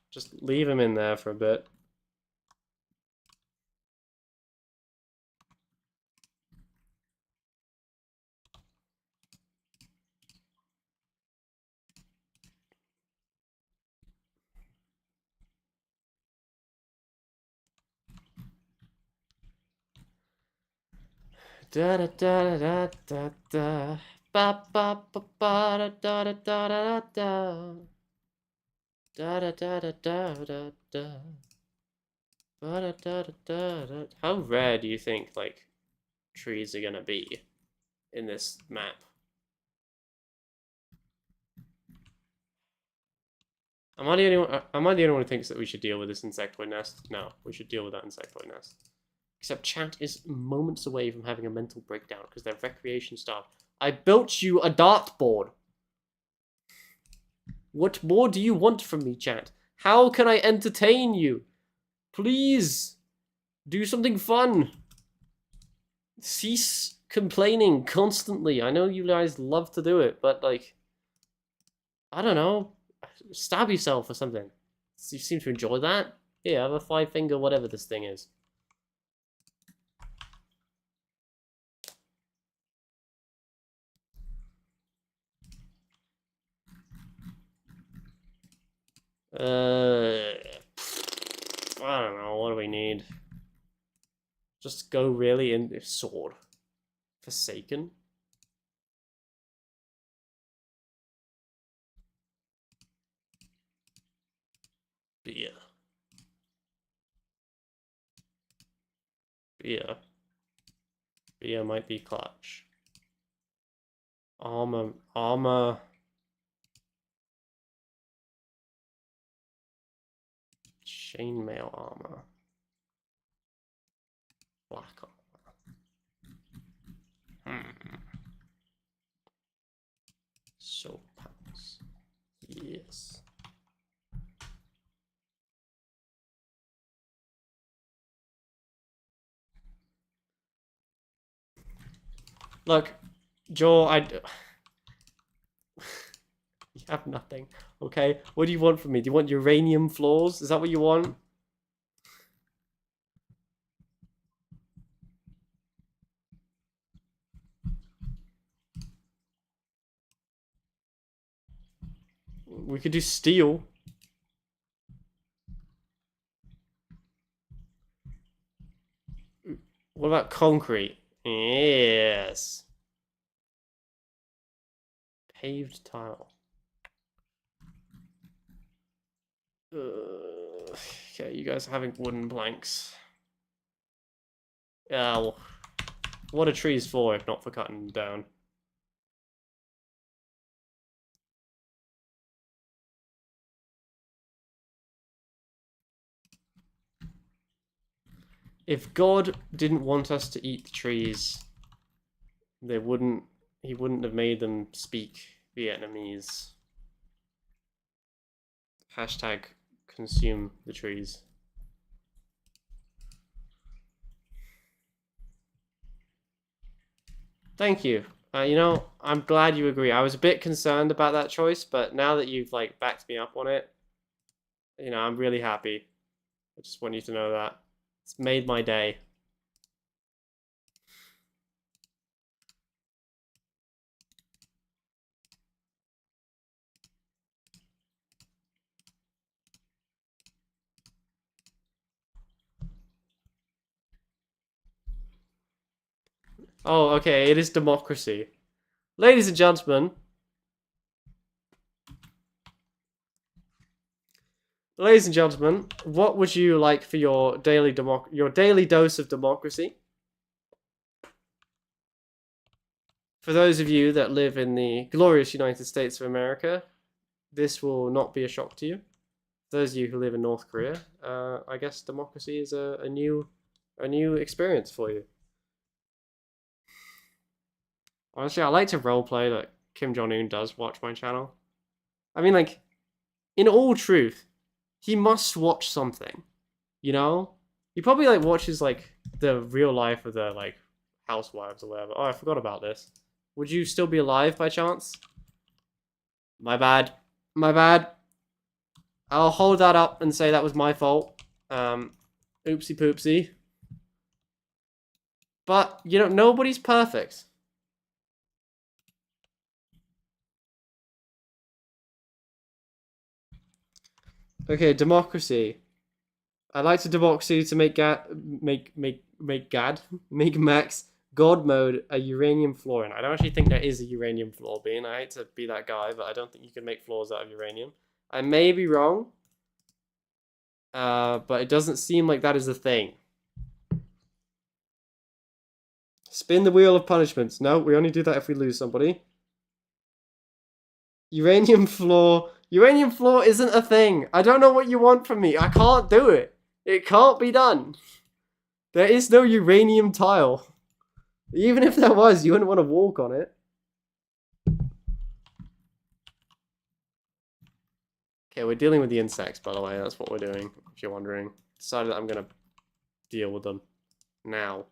Just leave him in there for a bit. Da da da da da da. Ba ba ba ba da da da da da da. Da da da da da da da. Ba da da da da da. How rare do you think like trees are gonna be in this map? Am I the only one? Am I the only one who thinks that we should deal with this insectoid nest? No, we should deal with that insectoid nest. Except chat is moments away from having a mental breakdown because they're recreation starved. I built you a dartboard. What more do you want from me, chat? How can I entertain you? Please, do something fun. Cease complaining constantly. I know you guys love to do it, but like, I don't know. Stab yourself or something. You seem to enjoy that. Here, have a 5-finger whatever this thing is. I don't know. What do we need? Just go really in sword. Forsaken. Beer. Beer. Beer might be clutch. Armor. Armor. Chainmail armor. Black armor. Soap pants. Yes. Look, Joel, you have nothing, okay? What do you want from me? Do you want uranium floors? Is that what you want? We could do steel. What about concrete? Yes. Paved tile. Okay, you guys are having wooden planks. Yeah, well, what are trees for if not for cutting them down? If God didn't want us to eat the trees, he wouldn't have made them speak Vietnamese. Hashtag consume the trees. Thank you. You know, I'm glad you agree. I was a bit concerned about that choice, but now that you've like backed me up on it, you know, I'm really happy. I just want you to know that. It's made my day. Oh, okay, it is democracy. Ladies and gentlemen. Ladies and gentlemen, what would you like for your daily dose of democracy? For those of you that live in the glorious United States of America, this will not be a shock to you. For those of you who live in North Korea, I guess democracy is a new experience for you. Honestly, I like to roleplay that Kim Jong-un does watch my channel. I mean, like, in all truth, he must watch something, you know? He probably, like, watches, like, the real life of the, like, housewives or whatever. Oh, I forgot about this. Would you still be alive by chance? My bad. My bad. I'll hold that up and say that was my fault. Oopsie poopsie. But, you know, nobody's perfect. Okay, democracy. I like to democracy to make Max God mode a uranium floor, and I don't actually think there is a uranium floor being. I hate to be that guy, but I don't think you can make floors out of uranium. I may be wrong, but it doesn't seem like that is a thing. Spin the wheel of punishments. No, we only do that if we lose somebody. Uranium floor. Uranium floor isn't a thing. I don't know what you want from me. I can't do it. It can't be done. There is no uranium tile. Even if there was, you wouldn't want to walk on it. Okay, we're dealing with the insects, by the way. That's what we're doing, if you're wondering. Decided that I'm going to deal with them now.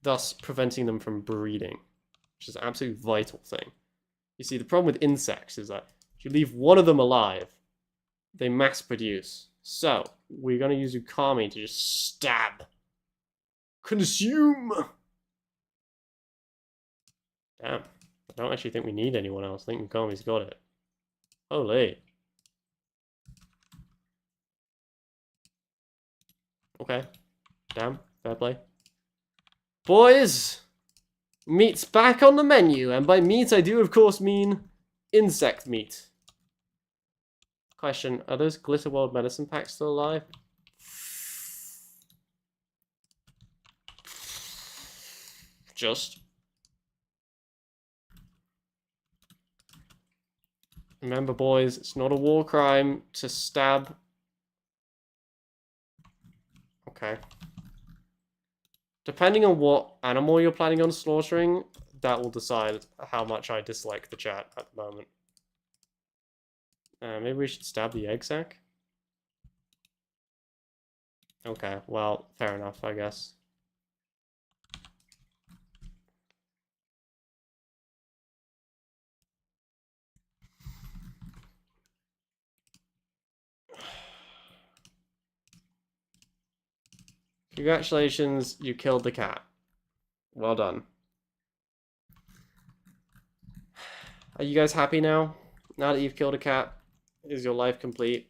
Thus preventing them from breeding, which is an absolute vital thing. You see, the problem with insects is that if you leave one of them alive, they mass produce. So, we're going to use Ukami to just stab. Consume! Damn. I don't actually think we need anyone else. I think Ukami's got it. Holy. Okay. Damn. Fair play. Boys! Meat's back on the menu, and by meat I do of course mean insect meat. Question, are those Glitter World medicine packs still alive? Just. Remember boys, it's not a war crime to stab. Okay. Depending on what animal you're planning on slaughtering, that will decide how much I dislike the chat at the moment. Maybe we should stab the egg sack? Okay, well, fair enough, I guess. Congratulations, you killed the cat. Well done. Are you guys happy now? Now that you've killed a cat, is your life complete?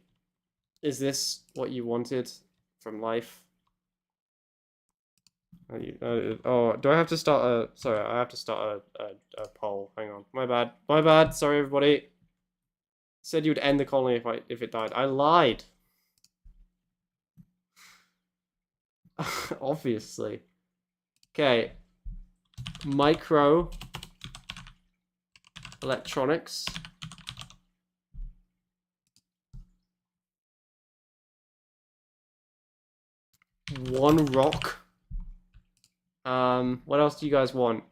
Is this what you wanted from life? Oh, do I have to start a... Sorry, I have to start a poll. Hang on. My bad. My bad. Sorry, everybody. Said you would end the colony if it died. I lied. Obviously. Okay. Micro electronics. One rock. What else do you guys want?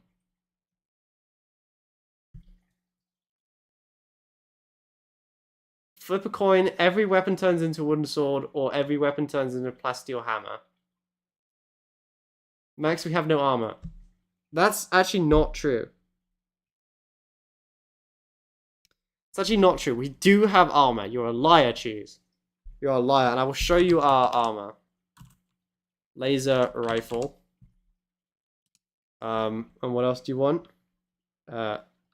Flip a coin, every weapon turns into a wooden sword, or every weapon turns into a plasteel hammer. Max, we have no armor. That's actually not true. It's actually not true. We do have armor. You're a liar, Cheese. You're a liar, and I will show you our armor. Laser rifle. And what else do you want?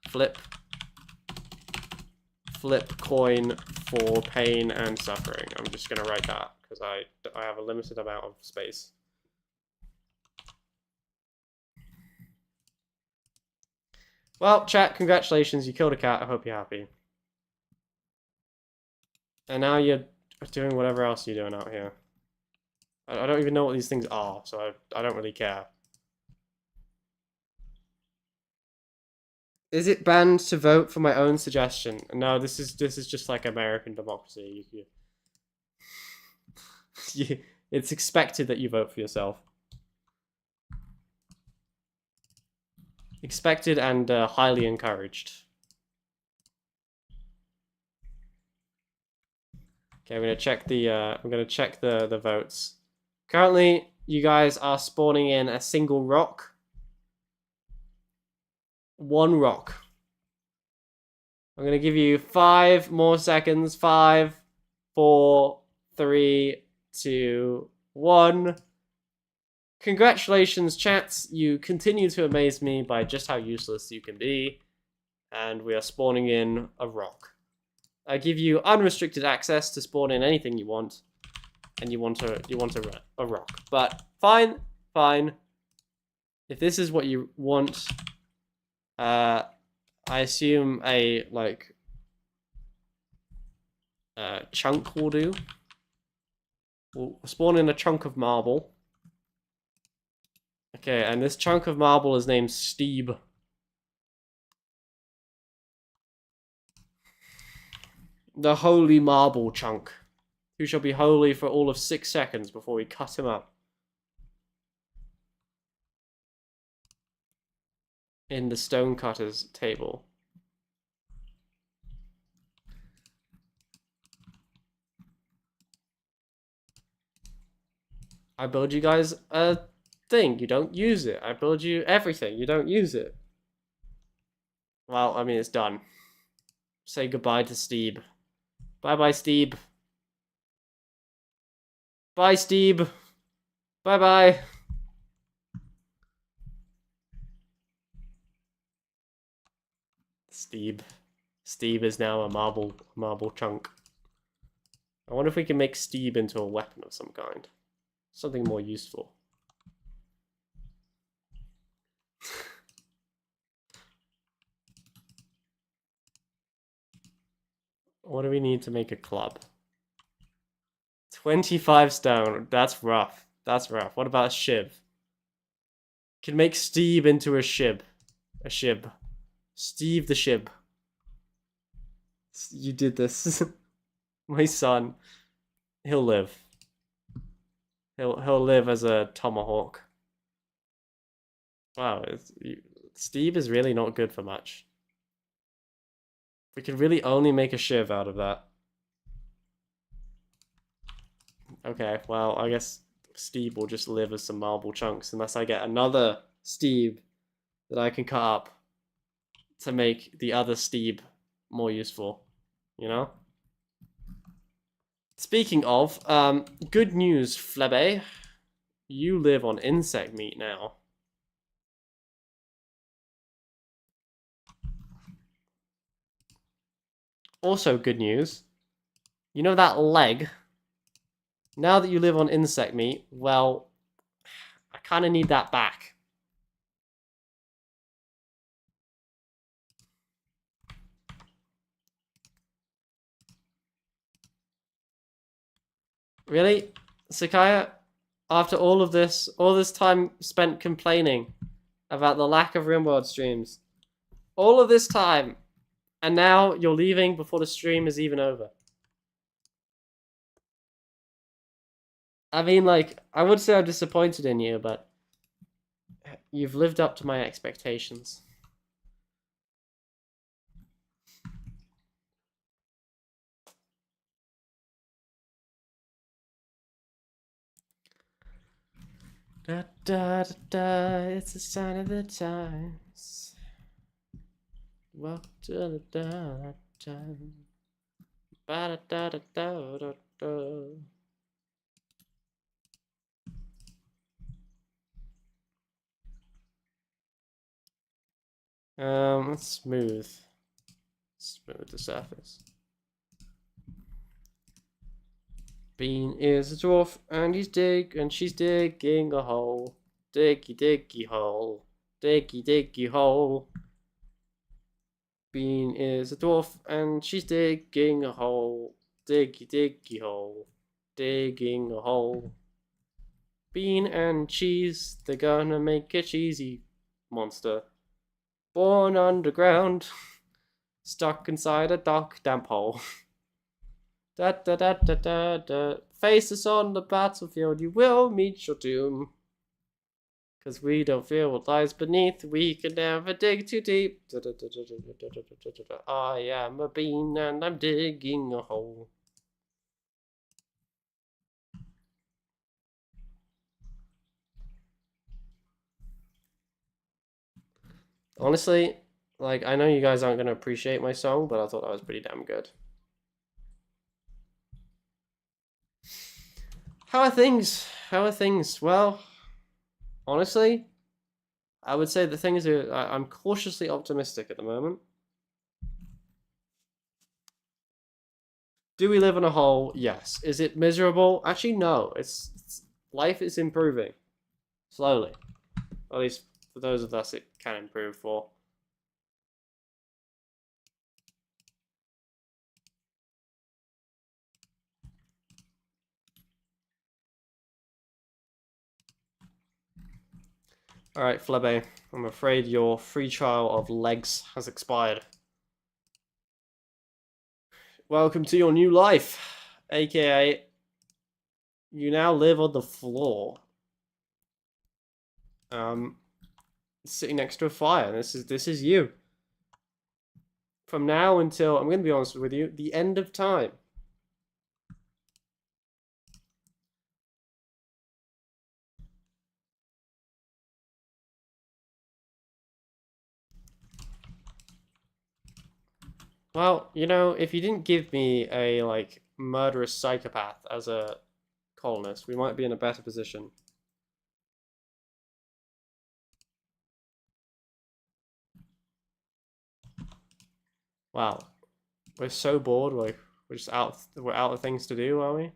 Flip coin for pain and suffering. I'm just gonna write that because I have a limited amount of space. Well, chat, congratulations, you killed a cat. I hope you're happy. And now you're doing whatever else you're doing out here. I don't even know what these things are, so I don't really care. Is it banned to vote for my own suggestion? No, this is just like American democracy. It's expected that you vote for yourself. Expected and highly encouraged. Okay, I'm gonna check the votes. Currently, you guys are spawning in a single rock. One rock. I'm gonna give you 5 more seconds. 5, 4, 3, 2, 1. Congratulations, chats. You continue to amaze me by just how useless you can be. And we are spawning in a rock. I give you unrestricted access to spawn in anything you want. And you want a rock. But fine. If this is what you want, I assume a chunk will do. We'll spawn in a chunk of marble. Okay, and this chunk of marble is named Steve. The holy marble chunk, who shall be holy for all of 6 seconds before we cut him up. In the stonecutter's table. I build you guys a thing. You don't use it. I build you everything. You don't use it. Well, I mean, it's done. Say goodbye to Steve. Bye-bye, Steve. Bye, Steve. Bye-bye. Steve is now a marble chunk. I wonder if we can make Steve into a weapon of some kind. Something more useful. What do we need to make a club? 25 stone. That's rough. What about a shiv? Can make Steve into a shib. A shib. Steve the shib. You did this. My son. He'll live. He'll live as a tomahawk. Wow, Steve is really not good for much. We could really only make a shiv out of that. Okay, well, I guess Steve will just live as some marble chunks unless I get another Steve that I can cut up to make the other Steve more useful, you know? Speaking of, good news, Flebe. You live on insect meat now. Also good news. You know that leg? Now that you live on insect meat, well, I kind of need that back. Really? Sakaya? After all this time spent complaining about the lack of Rimworld streams, all of this time, and now you're leaving before the stream is even over. I mean, like, I would say I'm disappointed in you, but you've lived up to my expectations. Da, da, da, da, it's a sign of the times. Welcome to the time. Ba-da-da-da-da-da-da. Let's smooth the surface. Bean is a dwarf, and she's digging a hole. Diggy diggy hole. Diggy diggy hole. Bean is a dwarf, and she's digging a hole. Diggy diggy hole. Digging a hole. Bean and cheese, they're gonna make a cheesy monster. Born underground, stuck inside a dark, damp hole. Da da da da da da. Face us on the battlefield, you will meet your doom. 'Cause we don't fear what lies beneath, we can never dig too deep. I am a bean and I'm digging a hole. Honestly, like, I know you guys aren't gonna appreciate my song, but I thought that was pretty damn good. How are things? How are things? Well, honestly, I would say the things are. I'm cautiously optimistic at the moment. Do we live in a hole? Yes. Is it miserable? Actually, no. It's life is improving slowly. At least for those of us it can improve for. All right, Flebe. I'm afraid your free trial of legs has expired. Welcome to your new life, aka you now live on the floor. Sitting next to a fire. This is you. From now until, I'm going to be honest with you, the end of time. Well, you know, if you didn't give me a, like, murderous psychopath as a colonist, we might be in a better position. Wow. We're so bored, like, we're out of things to do, are we?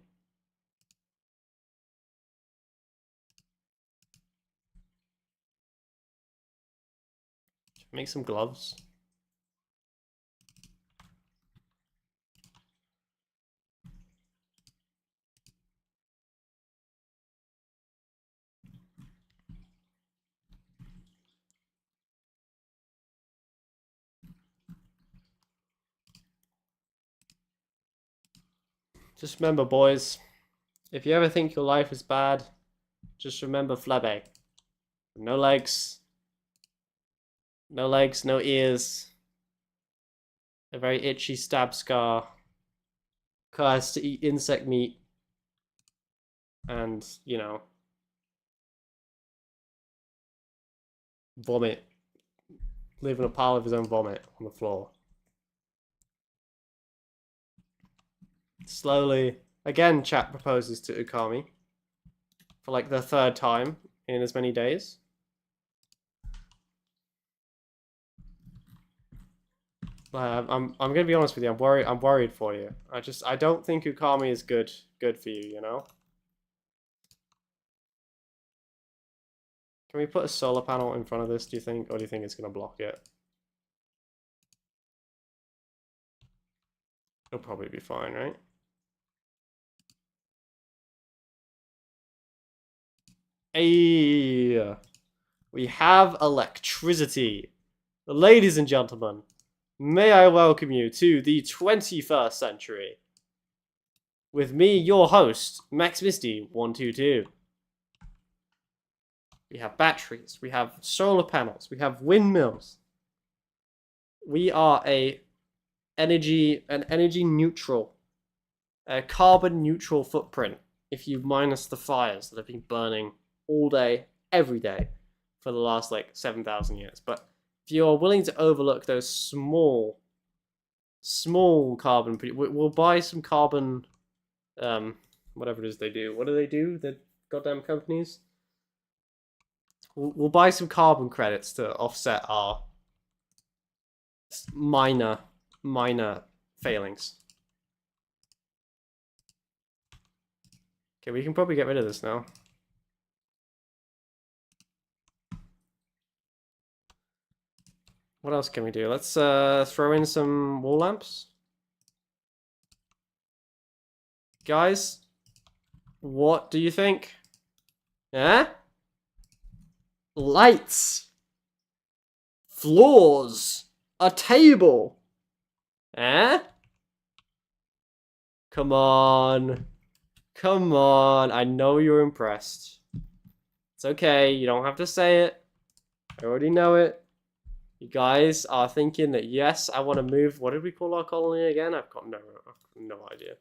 Make some gloves. Just remember, boys, if you ever think your life is bad, just remember Flebe. No legs. No legs, no ears. A very itchy stab scar. Has to eat insect meat. And, you know, vomit. Live in a pile of his own vomit on the floor. Slowly, again, chat proposes to Ukami. For like the third time in as many days. I'm gonna be honest with you. I'm worried for you. I don't think Ukami is good for you. You know. Can we put a solar panel in front of this? Do you think, or do you think it's gonna block it? It'll probably be fine, right? Hey, we have electricity. Ladies and gentlemen, may I welcome you to the 21st century. With me, your host, Max Misty 122. We have batteries, we have solar panels, we have windmills. We are an energy neutral, a carbon neutral footprint if you minus the fires that have been burning all day, every day for the last like 7,000 years. But if you're willing to overlook those small carbon, we'll buy some carbon, whatever it is they do. What do they do? The goddamn companies. We'll buy some carbon credits to offset our minor failings. Okay, we can probably get rid of this now. What else can we do? Let's throw in some wall lamps. Guys, what do you think? Eh? Lights. Floors. A table. Eh? Come on. Come on. I know you're impressed. It's okay. You don't have to say it. I already know it. You guys are thinking that, yes, I want to move. What did we call our colony again? I've got no idea.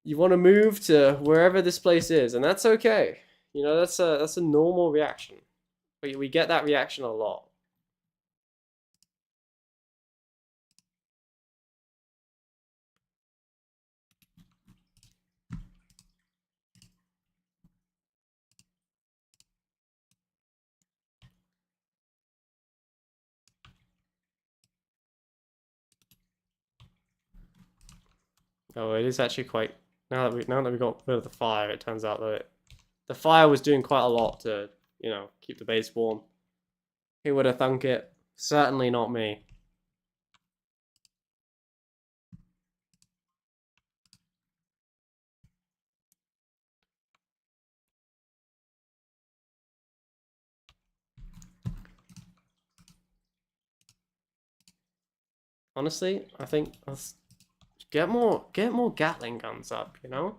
You want to move to wherever this place is, and that's okay. You know, that's a normal reaction. We get that reaction a lot. Oh, it is actually quite. Now that we got rid of the fire, it turns out that the fire was doing quite a lot to, you know, keep the base warm. Who would have thunk it? Certainly not me. Honestly, I think let's get more Gatling guns up, you know?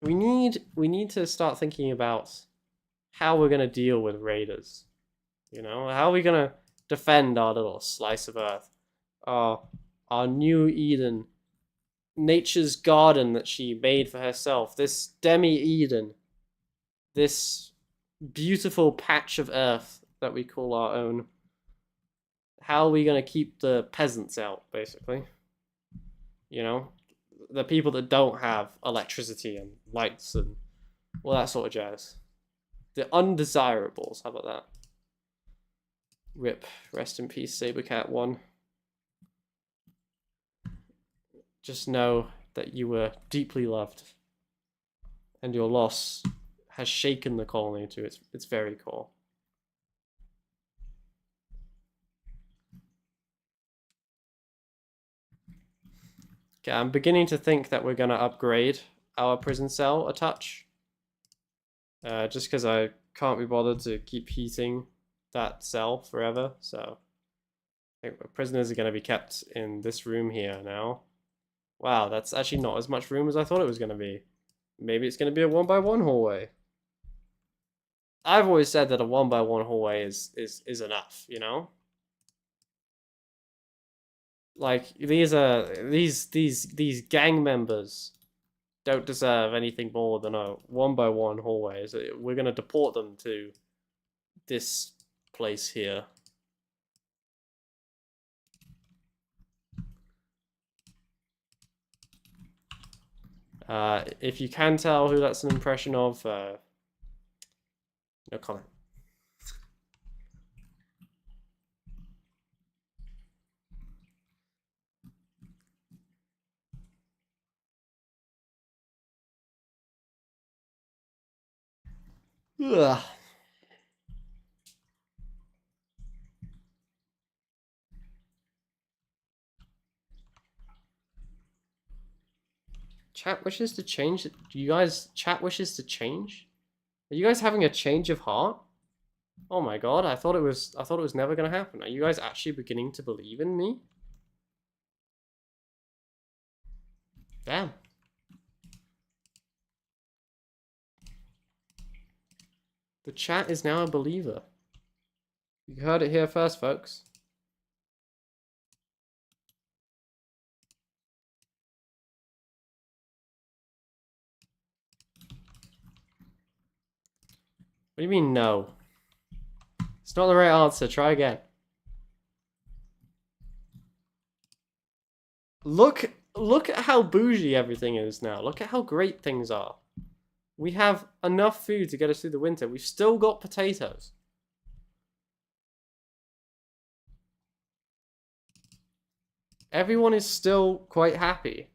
We need to start thinking about how we're gonna deal with raiders. You know, how are we gonna defend our little slice of earth? Our new Eden. Nature's garden that she made for herself. This demi-Eden. This beautiful patch of earth that we call our own. How are we gonna keep the peasants out, basically? You know? The people that don't have electricity and lights and all that sort of jazz. The undesirables, how about that? RIP, rest in peace, Sabercat 1. Just know that you were deeply loved, and your loss has shaken the colony to its very core. Okay, I'm beginning to think that we're going to upgrade our prison cell a touch. Just because I can't be bothered to keep heating that cell forever, so I think prisoners are going to be kept in this room here now. Wow, that's actually not as much room as I thought it was going to be. Maybe it's going to be a 1x1 hallway. I've always said that a 1x1 hallway is enough, you know? Like these gang members don't deserve anything more than a 1x1 hallway. So we're going to deport them to this place here. If you can tell who that's an impression of, no comment. Ugh. Chat wishes to change. Do you guys chat wishes to change? Are you guys having a change of heart? Oh my god, I thought it was never gonna happen. Are you guys actually beginning to believe in me? Damn. The chat is now a believer. You heard it here first, folks. What do you mean, no? not the right answer. Try again. Look at how bougie everything is now. Look at how great things are. We have enough food to get us through the winter. We've still got potatoes. Everyone is still quite happy.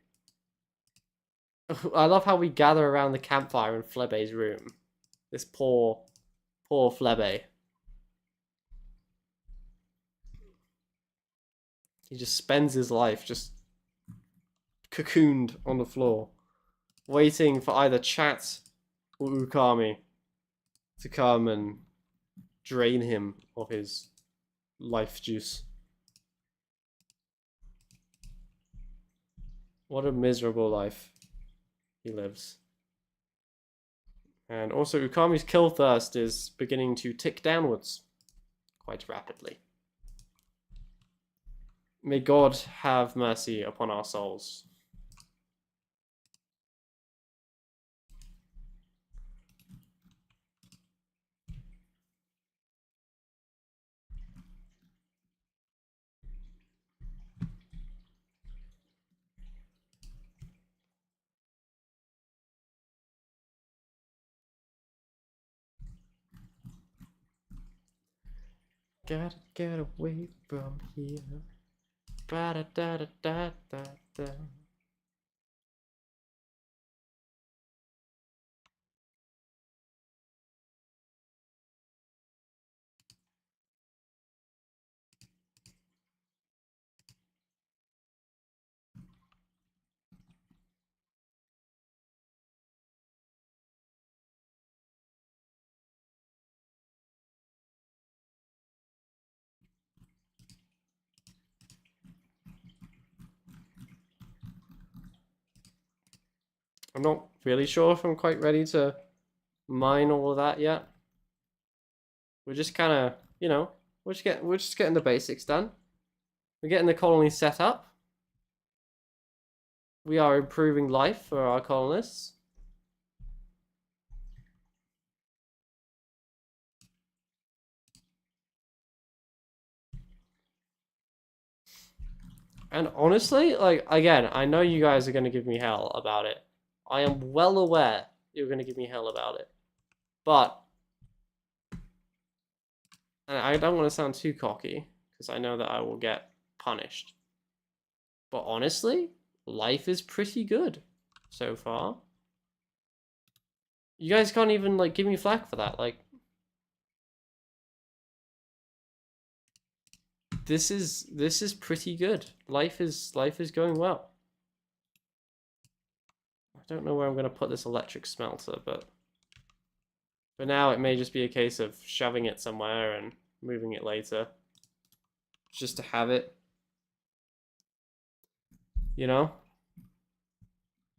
I love how we gather around the campfire in Flebe's room. This poor Flebe. He just spends his life just cocooned on the floor, waiting for either Chat or Ukami to come and drain him of his life juice. What a miserable life he lives. And also, Ukami's kill thirst is beginning to tick downwards quite rapidly. May God have mercy upon our souls. Gotta get away from here. Ba-da-da-da-da-da-da. I'm not really sure if I'm quite ready to mine all of that yet. We're just kind of, you know, we're just getting the basics done. We're getting the colony set up. We are improving life for our colonists. And honestly, like, again, I know you guys are going to give me hell about it. I am well aware you're going to give me hell about it. But, and I don't want to sound too cocky, because I know that I will get punished. But honestly, life is pretty good so far. You guys can't even, like, give me flack for that. Like, this is pretty good. Life is going well. I don't know where I'm going to put this electric smelter, but for now it may just be a case of shoving it somewhere and moving it later, just to have it, you know,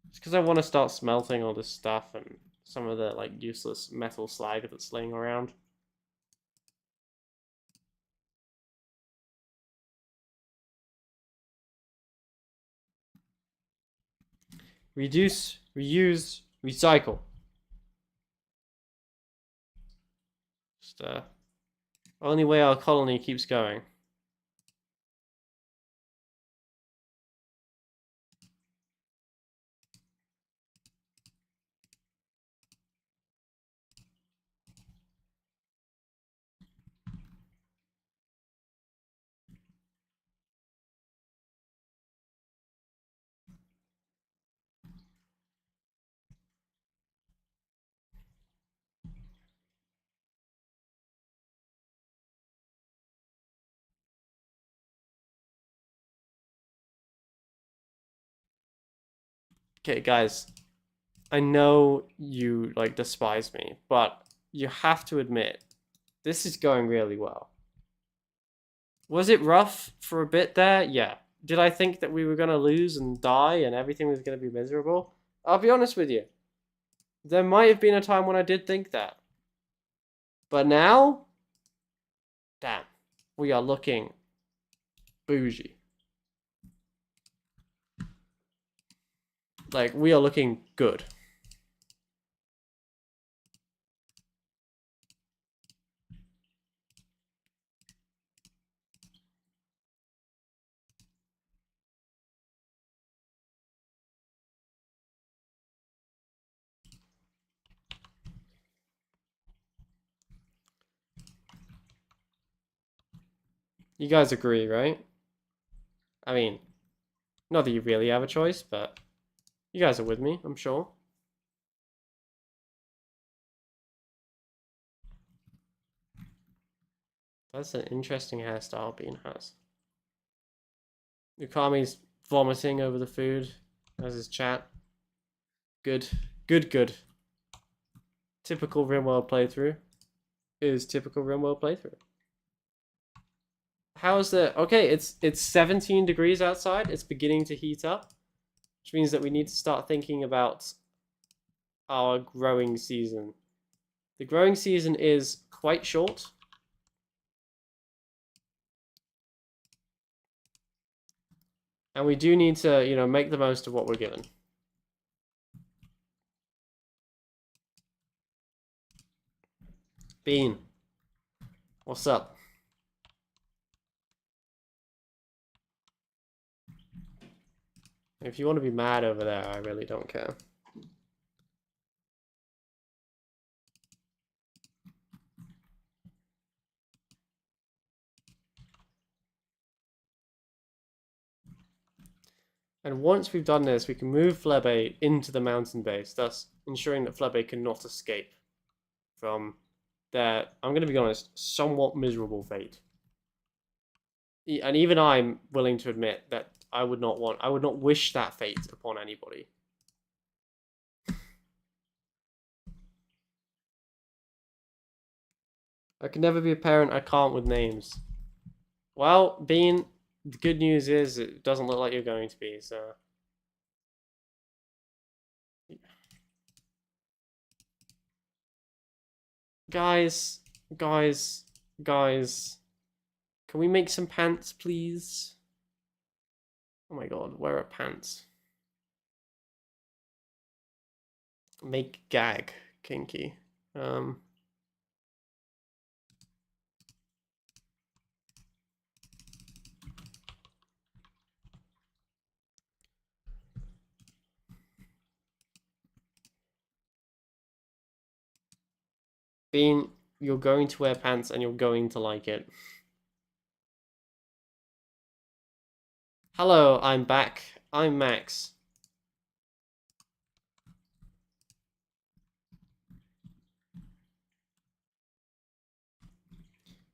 just because I want to start smelting all this stuff and some of the like useless metal slag that's laying around. Reduce, reuse, recycle. Just only way our colony keeps going. Okay, guys, I know you like despise me, but you have to admit this is going really well. Was it rough for a bit there? Yeah. Did I think that we were going to lose and die and everything was going to be miserable? I'll be honest with you. There might have been a time when I did think that. But now, damn, we are looking bougie. Like, we are looking good. You guys agree, right? I mean, not that you really have a choice, but you guys are with me, I'm sure. That's an interesting hairstyle Bean has. Ukami's vomiting over the food as his chat. Good. Good, good. Typical Rimworld playthrough. Is typical Rimworld playthrough. How's the... Okay, it's 17 degrees outside. It's beginning to heat up. Which means that we need to start thinking about our growing season. The growing season is quite short. And we do need to, you know, make the most of what we're given. Bean. What's up? If you want to be mad over there, I really don't care. And once we've done this, we can move Flebe into the mountain base, thus ensuring that Flebe cannot escape from their, I'm going to be honest, somewhat miserable fate. And even I'm willing to admit that I would not wish that fate upon anybody. I can never be a parent, I can't with names. Well, Bean, the good news is it doesn't look like you're going to be, so... Guys, guys, guys. Can we make some pants, please? Oh my god, where are pants? Make gag. Kinky. Bean, you're going to wear pants and you're going to like it. Hello, I'm back. I'm Max.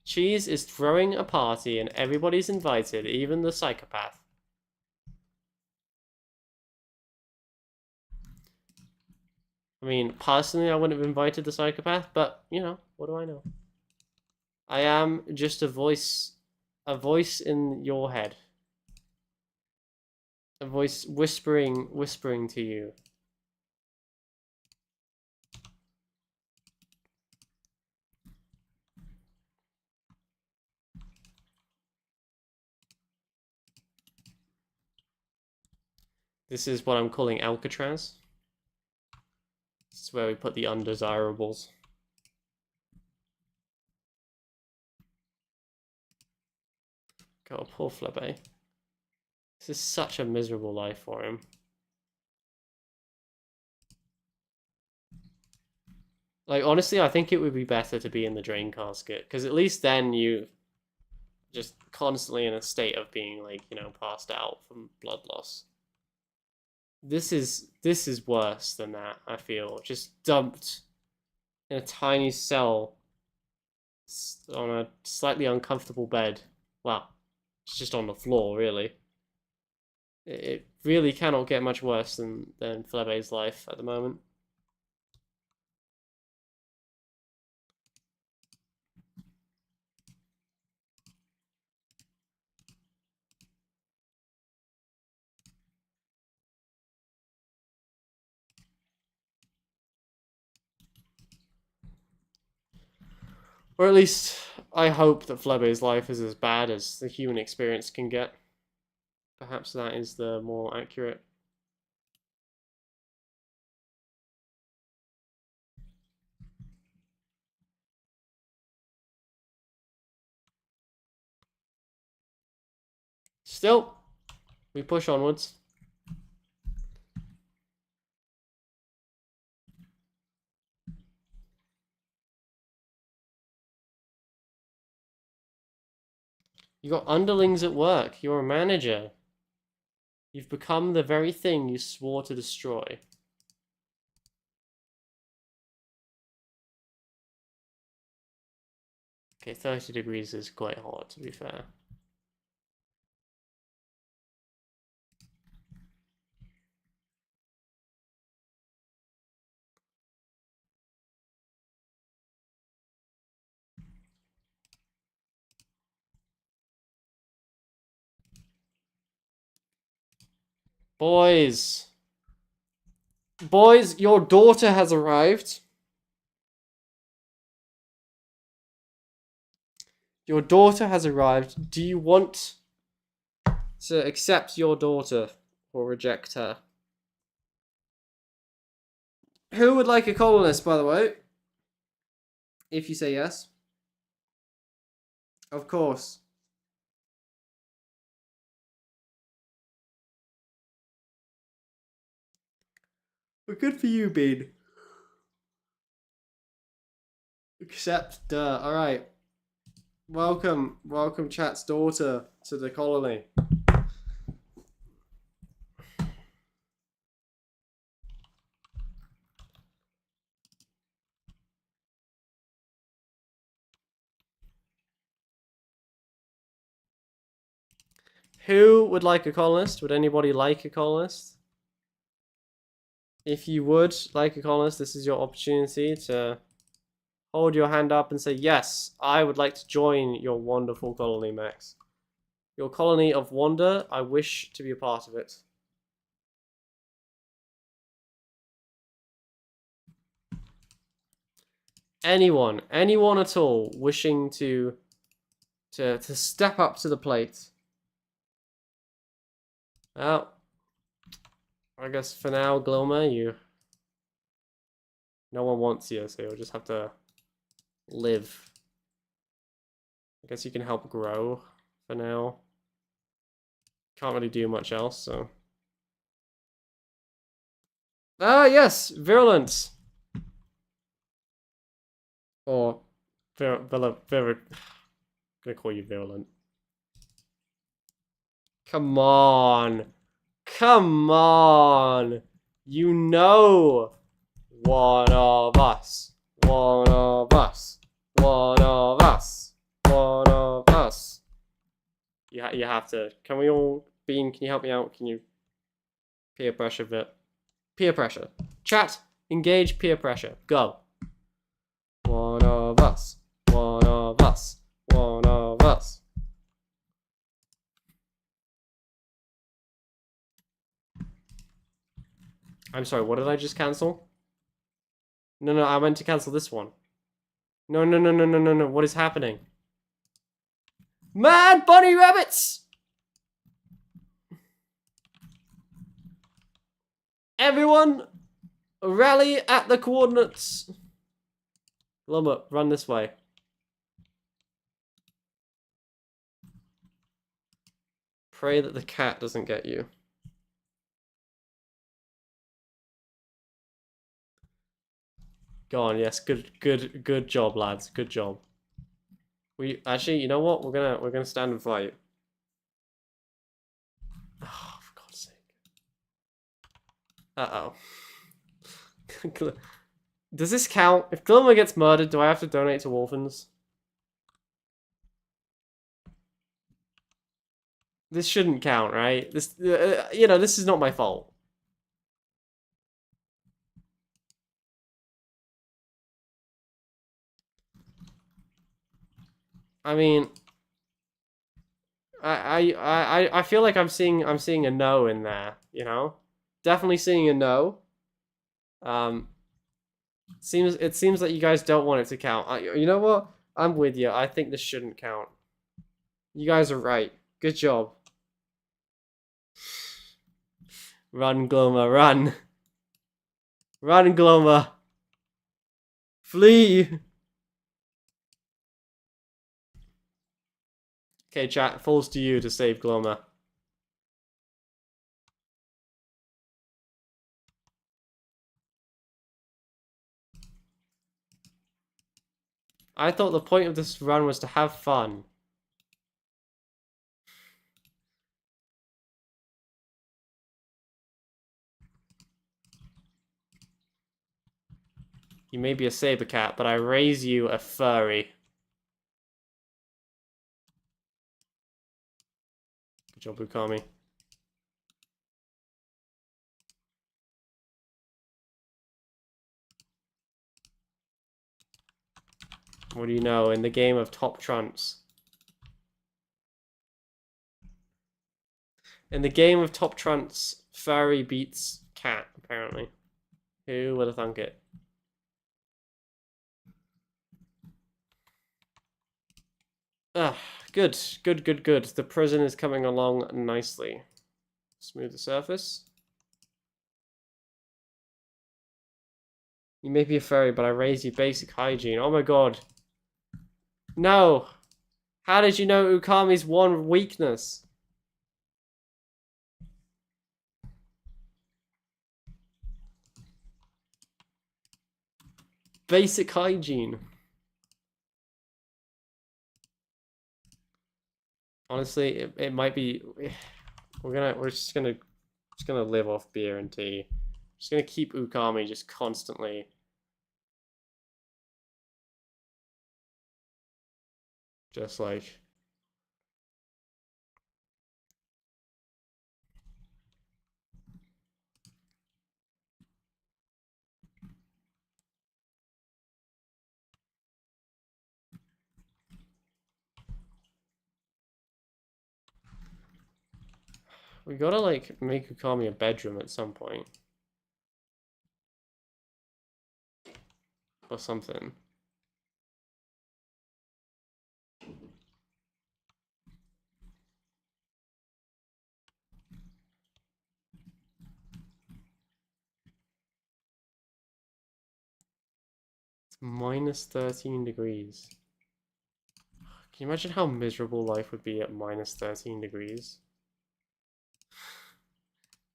Cheese is throwing a party and everybody's invited, even the psychopath. I mean, personally, I wouldn't have invited the psychopath, but, you know, what do I know? I am just a voice in your head. A voice whispering to you. This is what I'm calling Alcatraz. This is where we put the undesirables. God, poor Flebe. This is such a miserable life for him. Like, honestly, I think it would be better to be in the drain casket, because at least then you just constantly in a state of being, like, you know, passed out from blood loss. This is worse than that, I feel. Just dumped in a tiny cell on a slightly uncomfortable bed. Well, it's just on the floor, really. It really cannot get much worse than Flebe's life at the moment. Or at least, I hope that Flebe's life is as bad as the human experience can get. Perhaps that is the more accurate. Still, we push onwards. You got underlings at work. You're a manager. You've become the very thing you swore to destroy. Okay, 30 degrees is quite hot, to be fair. Boys. Boys, your daughter has arrived. Your daughter has arrived. Do you want to accept your daughter or reject her? Who would like a colonist, by the way? If you say yes. Of course. Well, good for you, Bean. Accept, duh. Alright. Welcome, chat's daughter to the colony. Who would like a colonist? Would anybody like a colonist? If you would like a colonist, this is your opportunity to hold your hand up and say, yes, I would like to join your wonderful colony, Max. Your colony of wonder, I wish to be a part of it. Anyone at all wishing to step up to the plate. Well, I guess for now, Gloma, no one wants you, so you'll just have to live. I guess you can help grow for now. Can't really do much else, so. Ah, yes, virulence. Or gonna call you virulent. Come on. Come on. You know one of us. One of us. One of us. One of us. You have to. Can we all... Bean, can you help me out? Can you... Peer pressure a bit. Peer pressure. Chat, engage peer pressure. Go. One of us. One of us. One of us. I'm sorry, what did I just cancel? No, I meant to cancel this one. No. What is happening? Mad bunny rabbits! Everyone, rally at the coordinates. Gloma, run this way. Pray that the cat doesn't get you. Go on, yes, good job, lads. Good job. We actually, you know what? We're gonna stand and fight. Oh, for God's sake. Uh-oh. Does this count? If Gloma gets murdered, do I have to donate to orphans? This shouldn't count, right? This, this is not my fault. I mean, I feel like I'm seeing a no in there. You know, definitely seeing a no. It seems like you guys don't want it to count. You know what? I'm with you. I think this shouldn't count. You guys are right. Good job. Run, Gloma, run. Run, Gloma. Flee. Okay, chat, falls to you to save Gloma. I thought the point of this run was to have fun. You may be a saber cat, but I raise you a furry. Good job, Ukami. What do you know? In the game of Top Trumps. In the game of Top Trumps, furry beats cat, apparently. Who would have thunk it? Ah, good. The prison is coming along nicely. Smooth the surface. You may be a furry, but I raise you basic hygiene. Oh my god. No! How did you know Ukami's one weakness? Basic hygiene. Honestly, it might be. We're just gonna live off beer and tea. Just gonna keep Ukami just constantly. Just like. We gotta like make Ukami a bedroom at some point. Or something. It's minus 13 degrees. Can you imagine how miserable life would be at minus 13 degrees?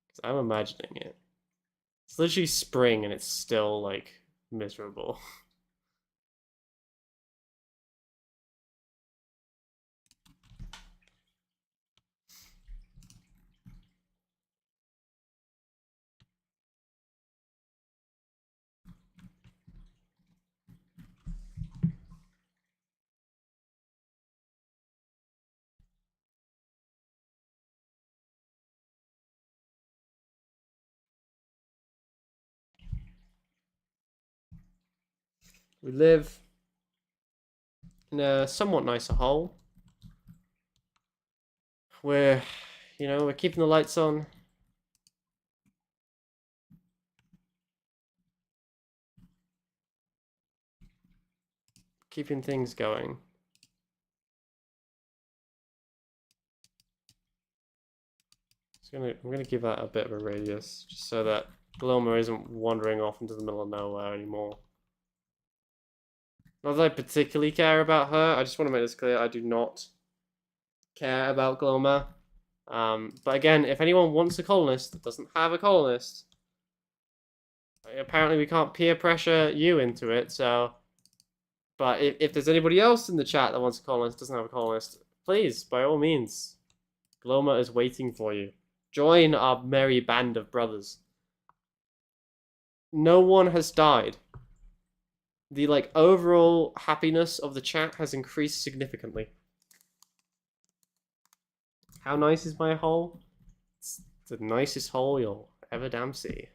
Because I'm imagining it. It's literally spring and it's still like miserable. We live in a somewhat nicer hole. We're keeping the lights on. Keeping things going. I'm gonna give that a bit of a radius, just so that Gloma isn't wandering off into the middle of nowhere anymore. Not that I particularly care about her, I just want to make this clear, I do not care about Gloma. But again, if anyone wants a colonist that doesn't have a colonist, apparently we can't peer pressure you into it, so... But if there's anybody else in the chat that wants a colonist, doesn't have a colonist, please, by all means, Gloma is waiting for you. Join our merry band of brothers. No one has died. The overall happiness of the chat has increased significantly. How nice is my hole? It's the nicest hole you'll ever damn see.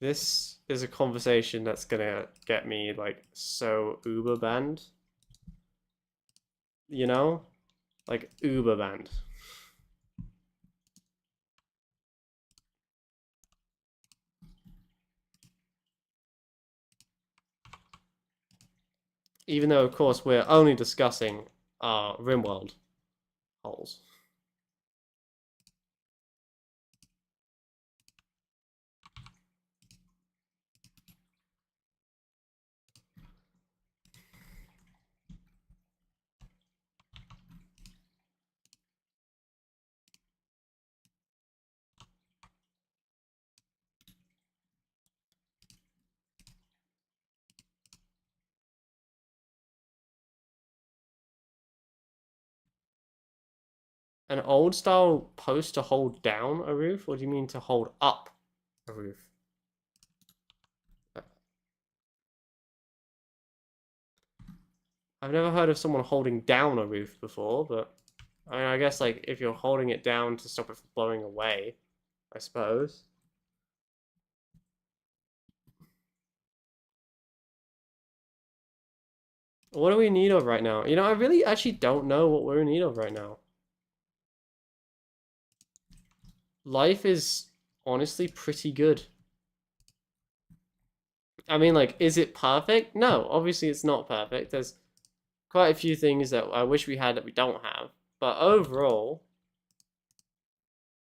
This is a conversation that's gonna get me so uber banned. You know? Like uber banned. Even though of course we're only discussing our Rimworld holes. An old style post to hold down a roof? Or do you mean to hold up a roof? I've never heard of someone holding down a roof before, but I mean, I guess like if you're holding it down to stop it from blowing away, I suppose. What are we in need of right now? You know, I really actually don't know what we're in need of right now. Life is honestly pretty good. I mean, like, is it perfect? No, obviously it's not perfect. There's quite a few things that I wish we had that we don't have. But overall,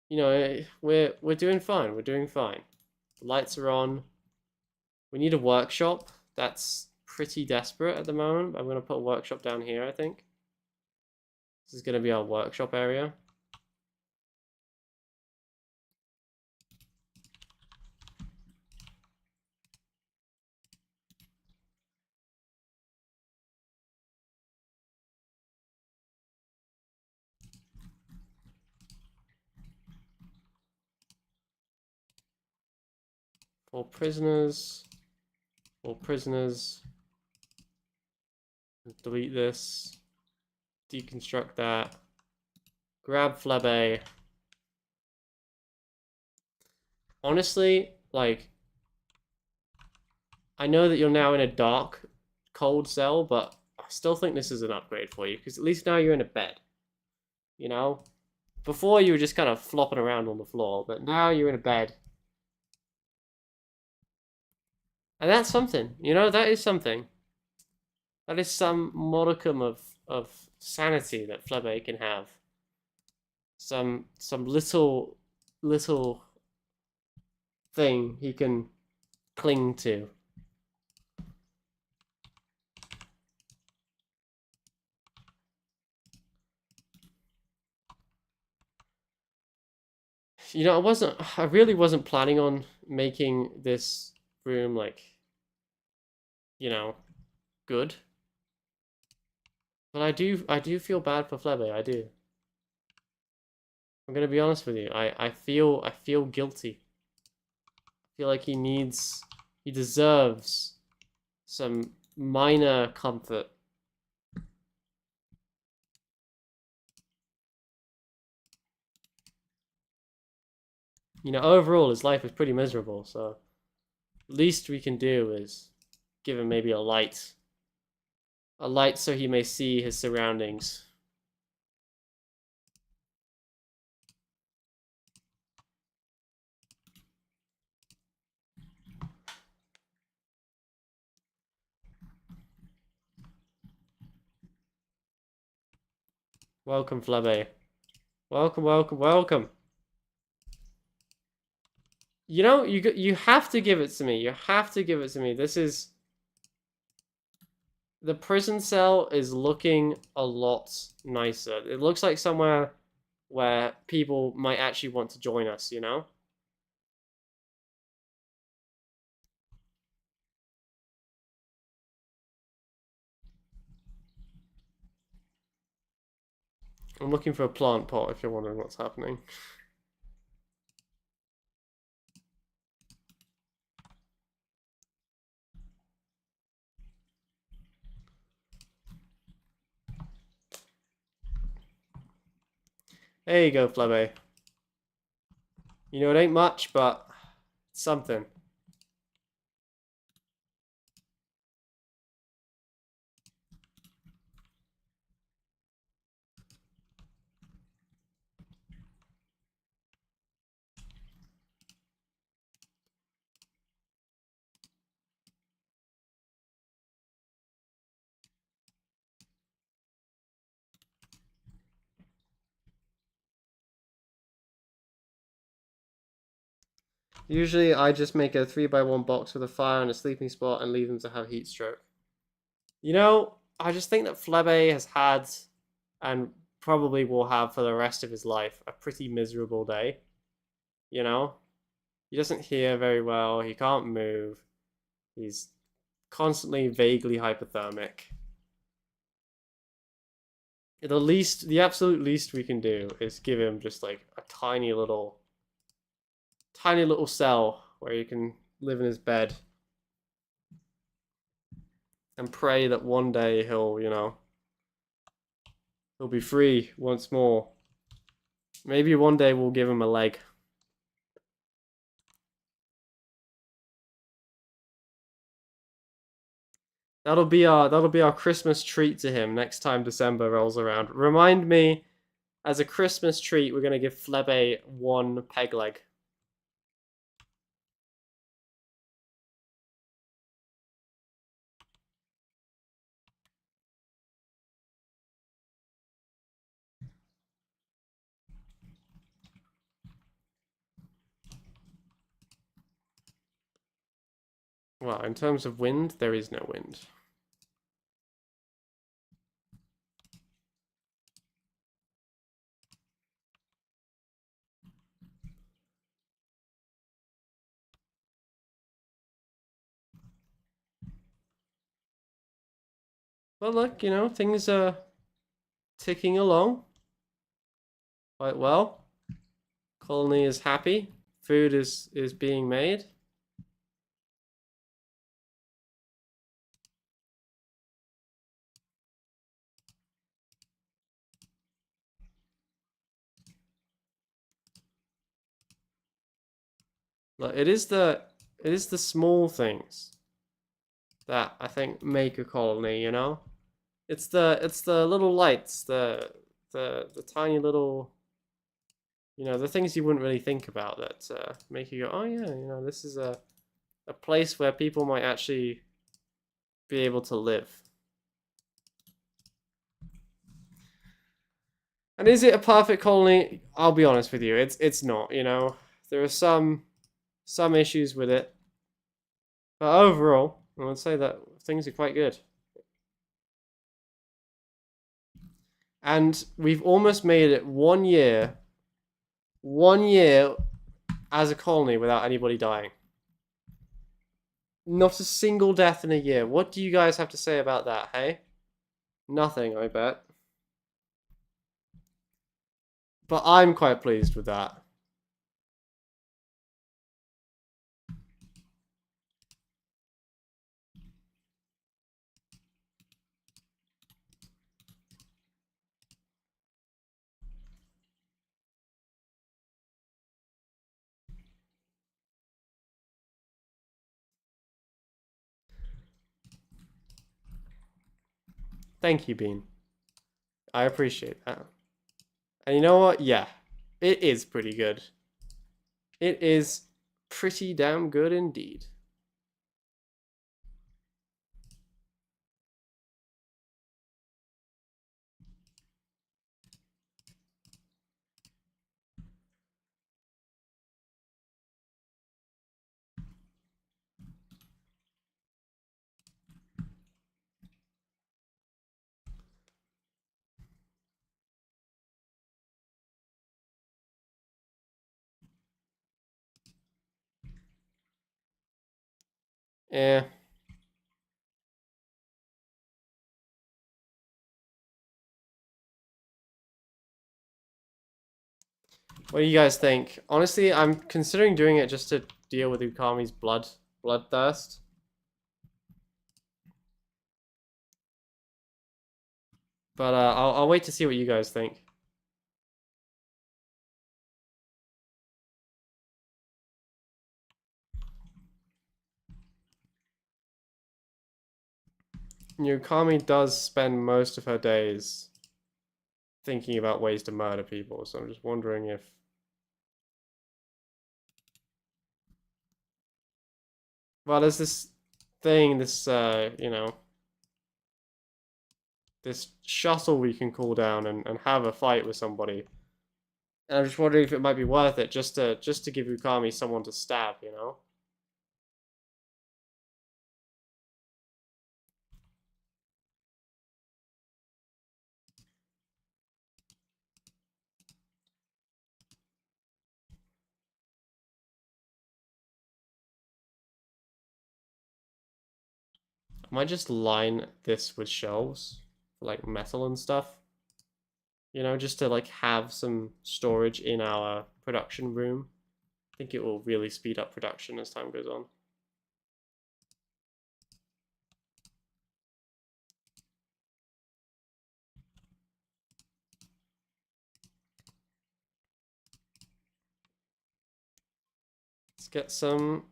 you know, we're doing fine. We're doing fine. The lights are on. We need a workshop. That's pretty desperate at the moment. I'm gonna put a workshop down here, I think. This is gonna be our workshop area. For prisoners. For prisoners. Delete this. Deconstruct that. Grab Flebe. Honestly, like, I know that you're now in a dark, cold cell, but I still think this is an upgrade for you, because at least now you're in a bed. You know? Before you were just kind of flopping around on the floor, but now you're in a bed. And that's something, you know, that is something. That is some modicum of sanity that Flebe can have. Some little thing he can cling to. You know, I really wasn't planning on making this room like, you know, good. But I do feel bad for Flebe, I do. I'm gonna be honest with you. I feel guilty. I feel like he deserves some minor comfort. You know, overall his life is pretty miserable, so least we can do is give him maybe a light. A light so he may see his surroundings. Welcome, Flebe. Welcome, welcome, welcome. You know, you have to give it to me. You have to give it to me. This is... The prison cell is looking a lot nicer. It looks like somewhere where people might actually want to join us, you know? I'm looking for a plant pot if you're wondering what's happening. There you go, Flebe. You know, it ain't much, but it's something. Usually I just make a 3x1 box with a fire and a sleeping spot and leave them to have heat stroke. You know, I just think that Flebe has had, and probably will have for the rest of his life, a pretty miserable day. You know? He doesn't hear very well, he can't move, he's constantly vaguely hypothermic. The absolute least we can do is give him just like a tiny little cell where he can live in his bed and pray that one day he'll be free once more. Maybe one day we'll give him a leg. That'll be our Christmas treat to him next time December rolls around. Remind me, as a Christmas treat, we're gonna give Flebe one peg leg. Well, in terms of wind, there is no wind. But look, things are ticking along quite well. Colony is happy. Food is being made. Look, it is the small things that I think make a colony, It's the little lights, the tiny little, the things you wouldn't really think about that make you go, oh yeah, this is a place where people might actually be able to live. And is it a perfect colony? I'll be honest with you, it's not. There are some issues with it, but overall, I would say that things are quite good. And we've almost made it 1 year as a colony without anybody dying. Not a single death in a year. What do you guys have to say about that, hey? Nothing, I bet. But I'm quite pleased with that. Thank you, Bean. I appreciate that. And you know what? Yeah, it is pretty good. It is pretty damn good indeed. Yeah. What do you guys think? Honestly, I'm considering doing it just to deal with Ukami's bloodthirst. But I'll wait to see what you guys think. Ukami does spend most of her days thinking about ways to murder people, so I'm just wondering if... Well, there's this thing, this shuttle we can call down and have a fight with somebody. And I'm just wondering if it might be worth it just to give Ukami someone to stab, I might just line this with shelves for like metal and stuff. You know, just to like have some storage in our production room. I think it will really speed up production as time goes on. Let's get some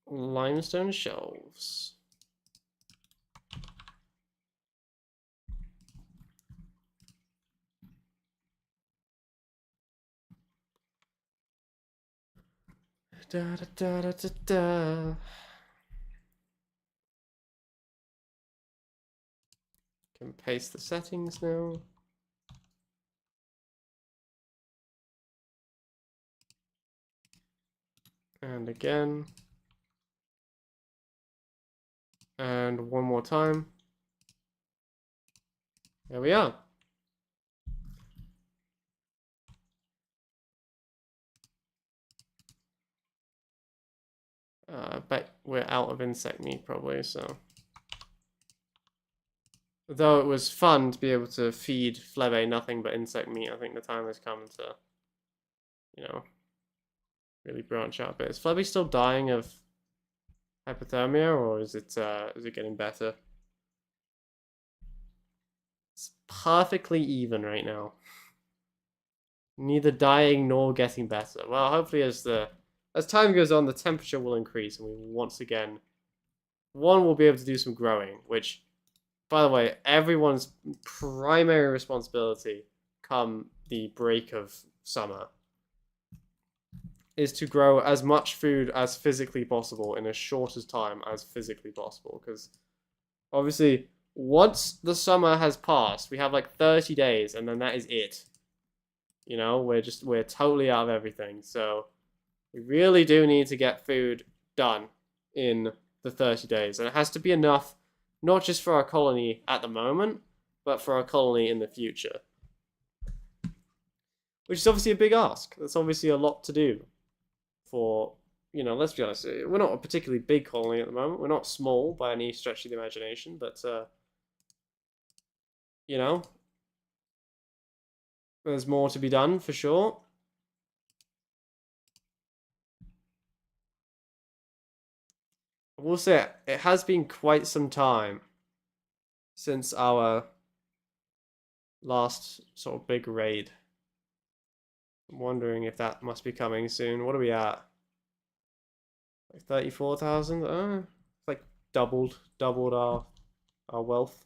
limestone shelves. Da da da da da da. Can paste the settings now. And again. And one more time. There we are. But we're out of insect meat probably, so. Though it was fun to be able to feed Flebe nothing but insect meat, I think the time has come to, you know, really branch out a bit. Is Flebe still dying of hypothermia, or is it getting better? It's perfectly even right now. Neither dying nor getting better. Well, hopefully as time goes on, the temperature will increase, and we once again, one will be able to do some growing, which, by the way, everyone's primary responsibility come the break of summer is to grow as much food as physically possible in as short as time as physically possible, because obviously once the summer has passed, we have like 30 days, and then that is it. You know, we're totally out of everything. So we really do need to get food done in the 30 days. And it has to be enough, not just for our colony at the moment, but for our colony in the future. Which is obviously a big ask. That's obviously a lot to do for, you know, let's be honest, we're not a particularly big colony at the moment. We're not small by any stretch of the imagination, but, you know, there's more to be done for sure. I will say it has been quite some time since our last sort of big raid. I'm wondering if that must be coming soon. What are we at? Like 34,000? It's like doubled our wealth.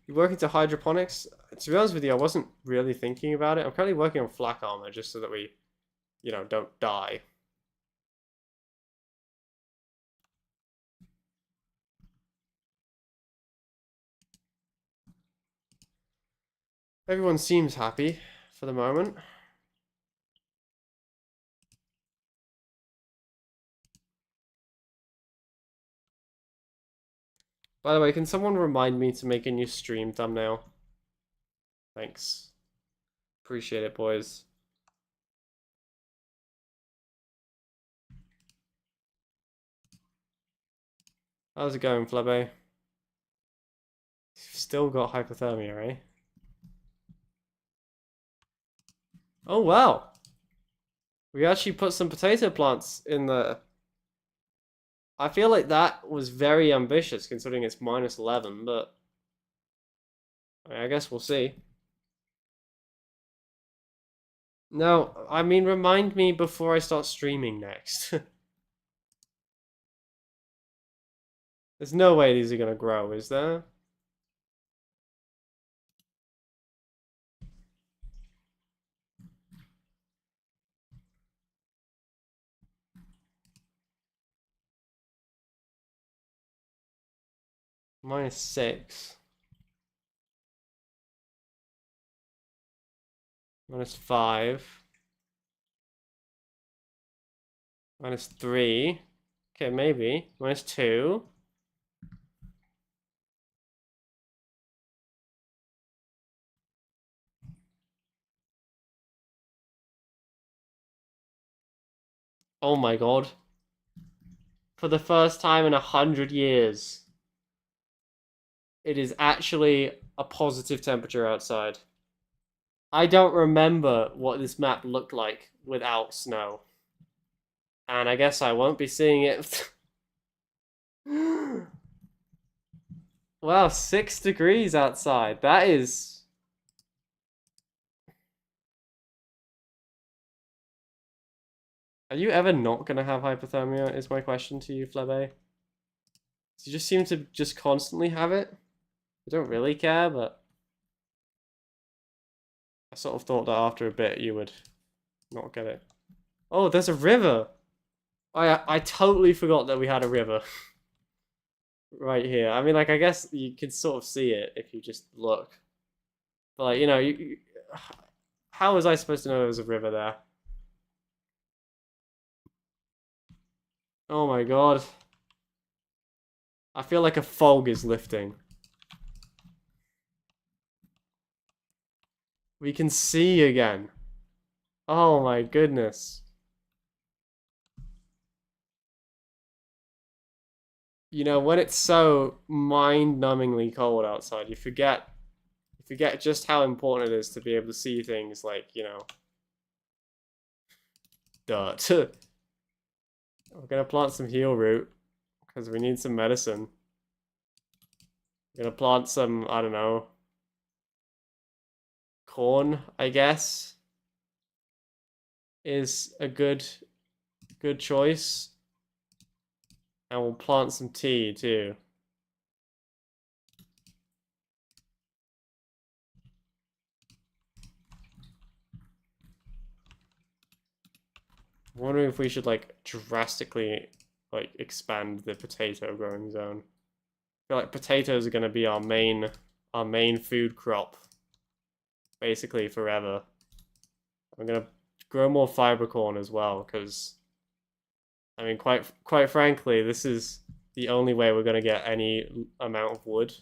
You work into hydroponics? To be honest with you, I wasn't really thinking about it. I'm currently working on flak armor just so that we, you know, don't die. Everyone seems happy for the moment. By the way, can someone remind me to make a new stream thumbnail? Thanks. Appreciate it, boys. How's it going, Flebe? Still got hypothermia, eh? Oh, wow. We actually put some potato plants in the... I feel like that was very ambitious considering it's minus 11, but... I guess we'll see. No, I mean, remind me before I start streaming next. There's no way these are gonna grow, is there? Minus 6. Minus 5. Minus 3. Okay, maybe. Minus 2. Oh my god. For the first time in 100 years, it is actually a positive temperature outside. I don't remember what this map looked like without snow. And I guess I won't be seeing it. Wow, 6 degrees outside. That is. Are you ever not gonna have hypothermia? Is my question to you, Flebe. You just seem to just constantly have it. I don't really care, but I sort of thought that after a bit you would not get it. Oh, there's a river. I totally forgot that we had a river right here. I mean, like, I guess you can sort of see it if you just look. But, like, how was I supposed to know there was a river there? Oh my god. I feel like a fog is lifting. We can see again. Oh my goodness. You know, when it's so mind-numbingly cold outside, you forget just how important it is to be able to see things like, dirt. We're gonna plant some heal root because we need some medicine. We're gonna plant some, I don't know, corn, I guess, is a good choice. And we'll plant some tea too. I'm wondering if we should like drastically like expand the potato growing zone. I feel like potatoes are gonna be our main food crop basically forever. I'm gonna grow more fiber corn as well because I mean quite frankly this is the only way we're gonna get any amount of wood.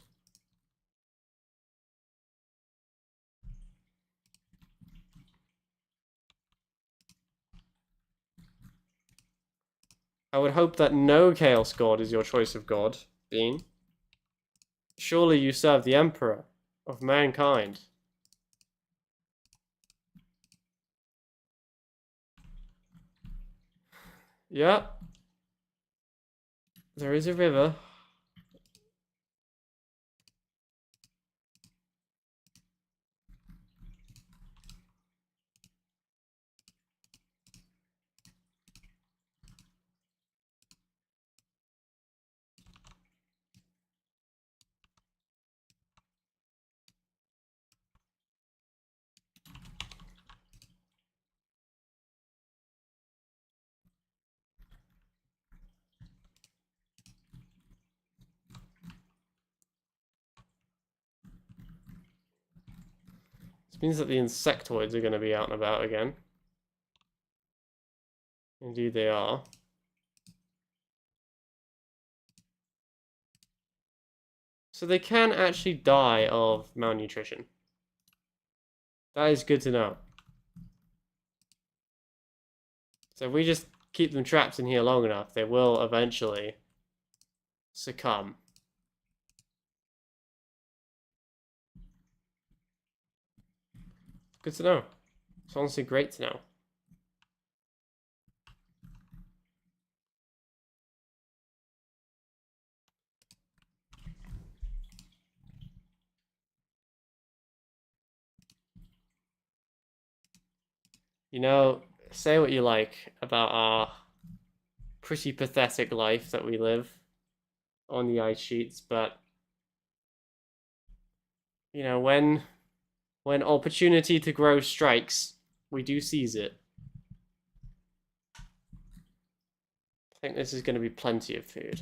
I would hope that no Chaos God is your choice of God, Bean. Surely you serve the Emperor of mankind. Yep. There is a river. This means that the insectoids are going to be out and about again. Indeed they are. So they can actually die of malnutrition. That is good to know. So if we just keep them trapped in here long enough, they will eventually succumb. Good to know. It's honestly great to know. You know, say what you like about our pretty pathetic life that we live on the ice sheets, but when opportunity to grow strikes, we do seize it. I think this is going to be plenty of food.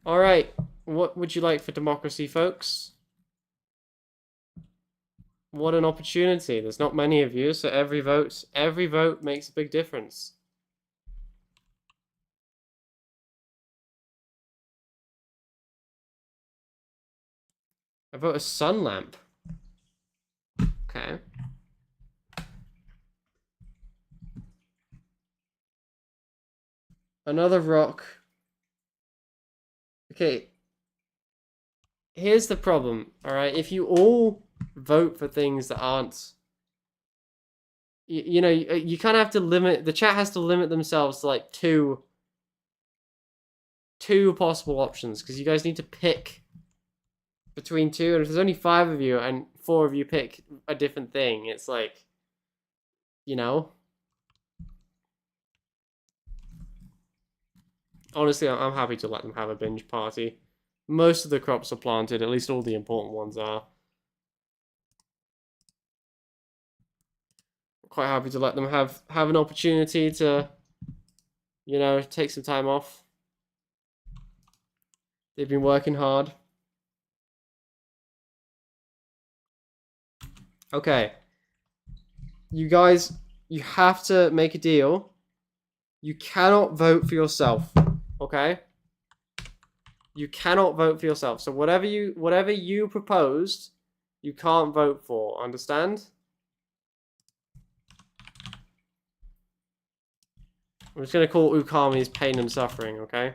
Alright, what would you like for democracy, folks? What an opportunity. There's not many of you, so every vote makes a big difference. I vote a sun lamp. Okay. Another rock. Okay. Here's the problem, alright? If you all vote for things that aren't... You know, you kind of have to limit... The chat has to limit themselves to, like, two possible options, because you guys need to pick between two, and if there's only 5 of you, and 4 of you pick a different thing, it's like... You know? Honestly, I'm happy to let them have a binge party. Most of the crops are planted, at least all the important ones are. Quite happy to let them have an opportunity to, you know, take some time off. They've been working hard. Okay. You guys, you have to make a deal. You cannot vote for yourself, okay? You cannot vote for yourself. So whatever you proposed, you can't vote for. Understand? I'm just gonna call Ukami's pain and suffering, okay?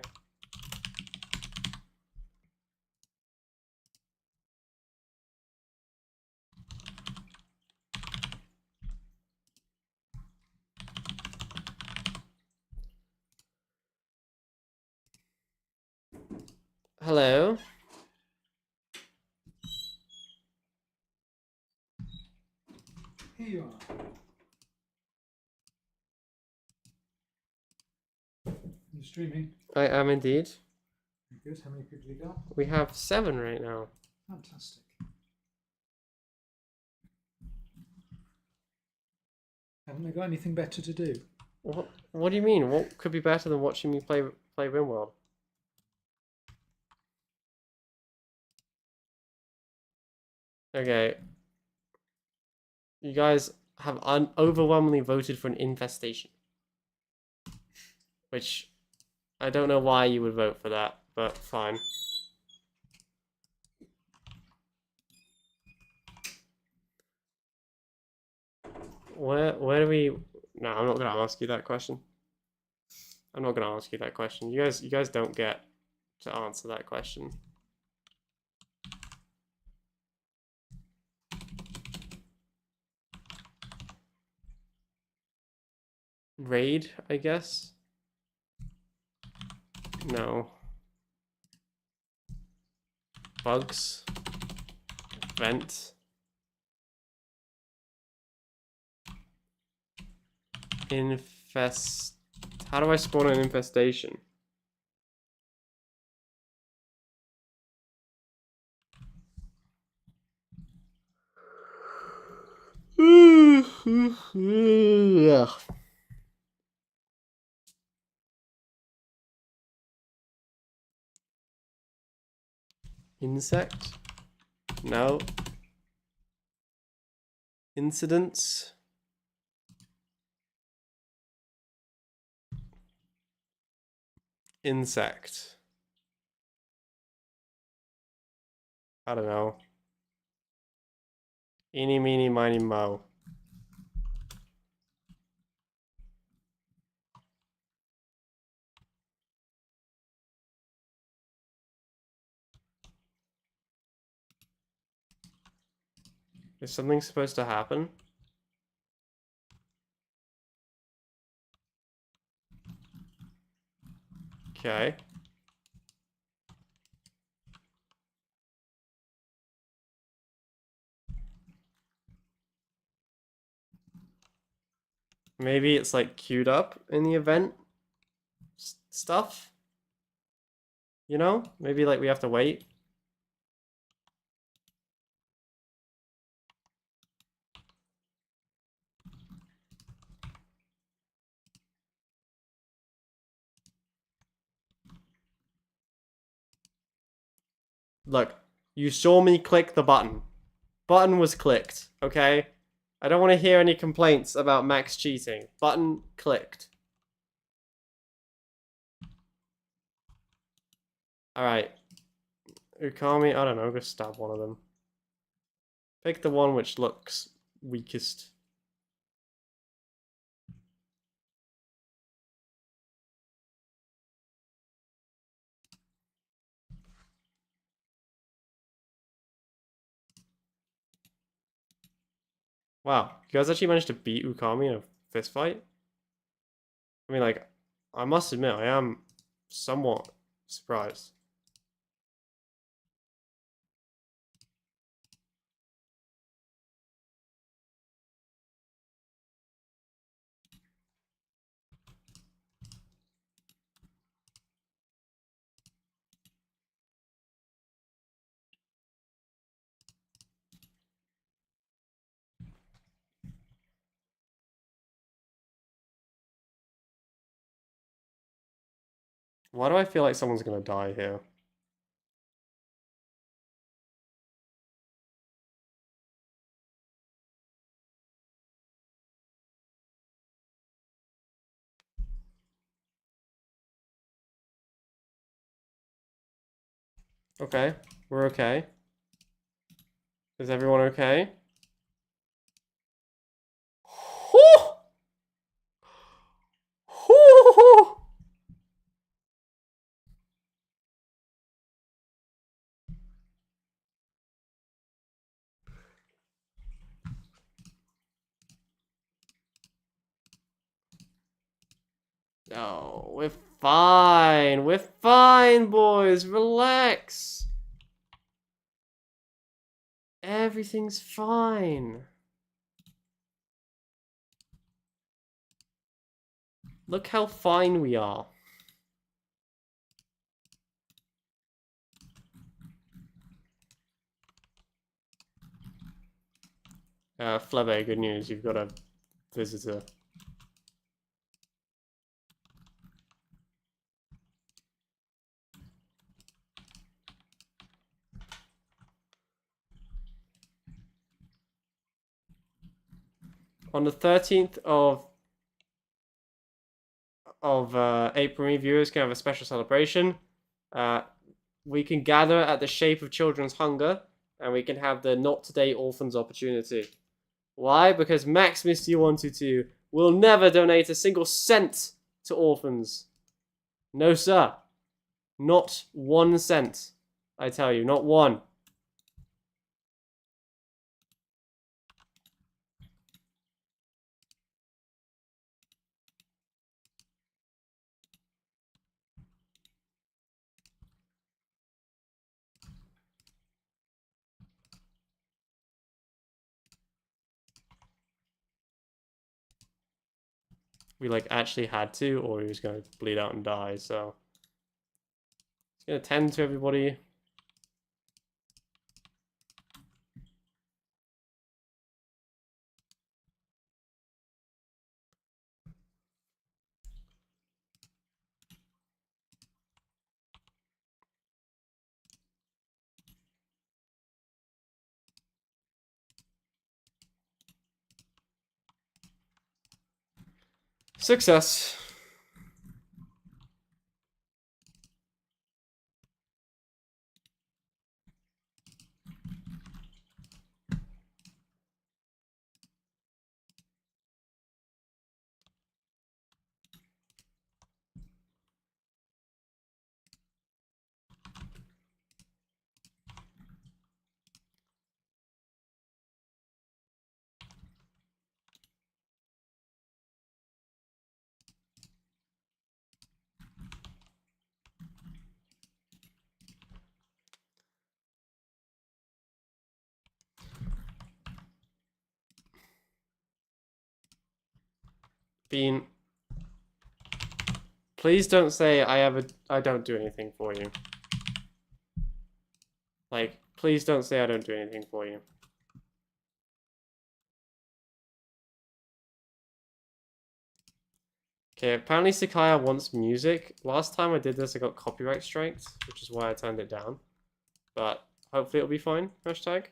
Hello. Here you are. You're streaming. I am indeed. Good. How many people you got? We have 7 right now. Fantastic. Haven't they got anything better to do? What do you mean? What could be better than watching me play Rimworld? Okay. You guys have overwhelmingly voted for an infestation. Which, I don't know why you would vote for that, but fine. Where do we... No, I'm not gonna ask you that question. I'm not gonna ask you that question. You guys don't get to answer that question. Raid, I guess? No. Bugs. Vent. How do I spawn an infestation? Insect? No. Incidents? Insect. I don't know. Eeny, meeny, miny, mo. Is something supposed to happen? Okay. Maybe it's like queued up in the event stuff? You know? Maybe like we have to wait. Look, you saw me click the button. Button was clicked, okay? I don't want to hear any complaints about Max cheating. Button clicked. Alright. Ukami, I don't know, go stab one of them. Pick the one which looks weakest. Wow, you guys actually managed to beat Ukami in a fist fight? I mean, like, I must admit, I am somewhat surprised. Why do I feel like someone's gonna die here? Okay, we're okay. Is everyone okay? No, we're fine. We're fine, boys. Relax. Everything's fine. Look how fine we are. Flebe, good news. You've got a visitor. On the 13th of April, viewers can have a special celebration. We can gather at the Shape of Children's Hunger, and we can have the Not Today Orphans opportunity. Why? Because Max Misty 122 will never donate a single cent to orphans. No, sir. Not 1 cent. I tell you, not one. We like actually had to, or he was going to bleed out and die, so he's going to tend to everybody. Success. Bean, please don't say I don't do anything for you. Like, please don't say I don't do anything for you. Okay, apparently Sakaya wants music. Last time I did this, I got copyright striked, which is why I turned it down. but hopefully it'll be fine. Hashtag.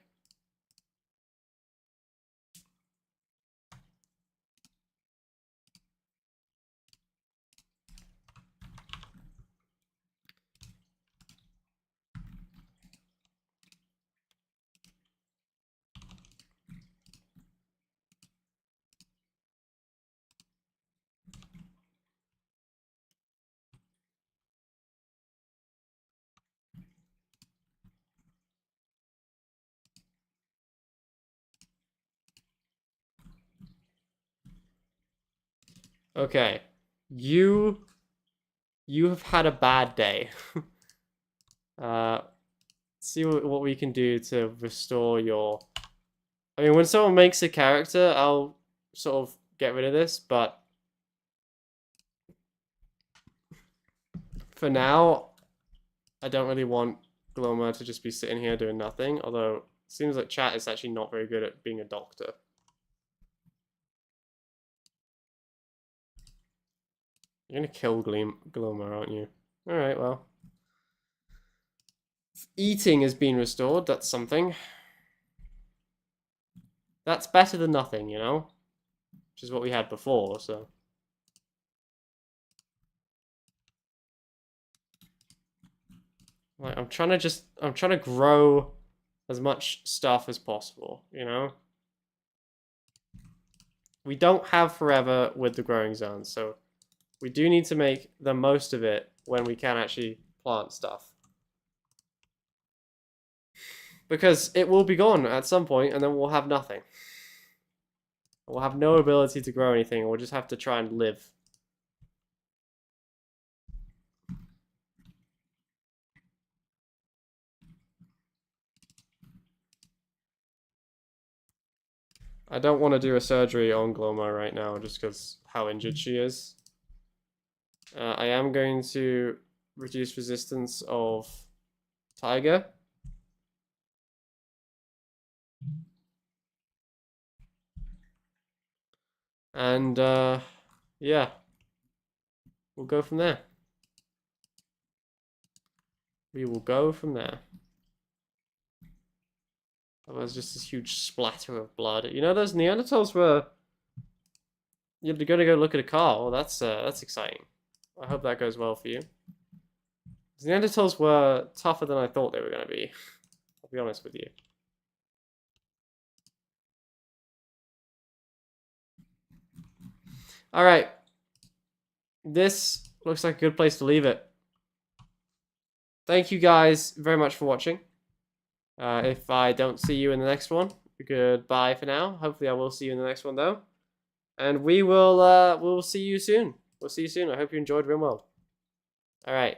Okay, you have had a bad day. See what we can do to restore your. I mean, when someone makes a character, I'll sort of get rid of this, but for now, I don't really want Gloma to just be sitting here doing nothing. Although it seems like chat is actually not very good at being a doctor. You're gonna kill Gloma, aren't you? All right, well. Eating has been restored. That's something. That's better than nothing, you know? Which is what we had before, so. Like, I'm trying to grow as much stuff as possible, you know? We don't have forever with the growing zones, so we do need to make the most of it when we can actually plant stuff. Because it will be gone at some point, and then we'll have nothing. We'll have no ability to grow anything, we'll just have to try and live. I don't want to do a surgery on Gloma right now, just because how injured she is. I am going to reduce resistance of Tiger. And, yeah. We'll go from there. We will go from there. Oh, there's just this huge splatter of blood. You know, those Neanderthals were... You're gonna go look at a car. Well, that's exciting. I hope that goes well for you. The Neanderthals were tougher than I thought they were going to be. I'll be honest with you. All right. This looks like a good place to leave it. Thank you guys very much for watching. If I don't see you in the next one, goodbye for now. Hopefully I will see you in the next one, though. And we'll see you soon. We'll see you soon. I hope you enjoyed Rimworld. All right.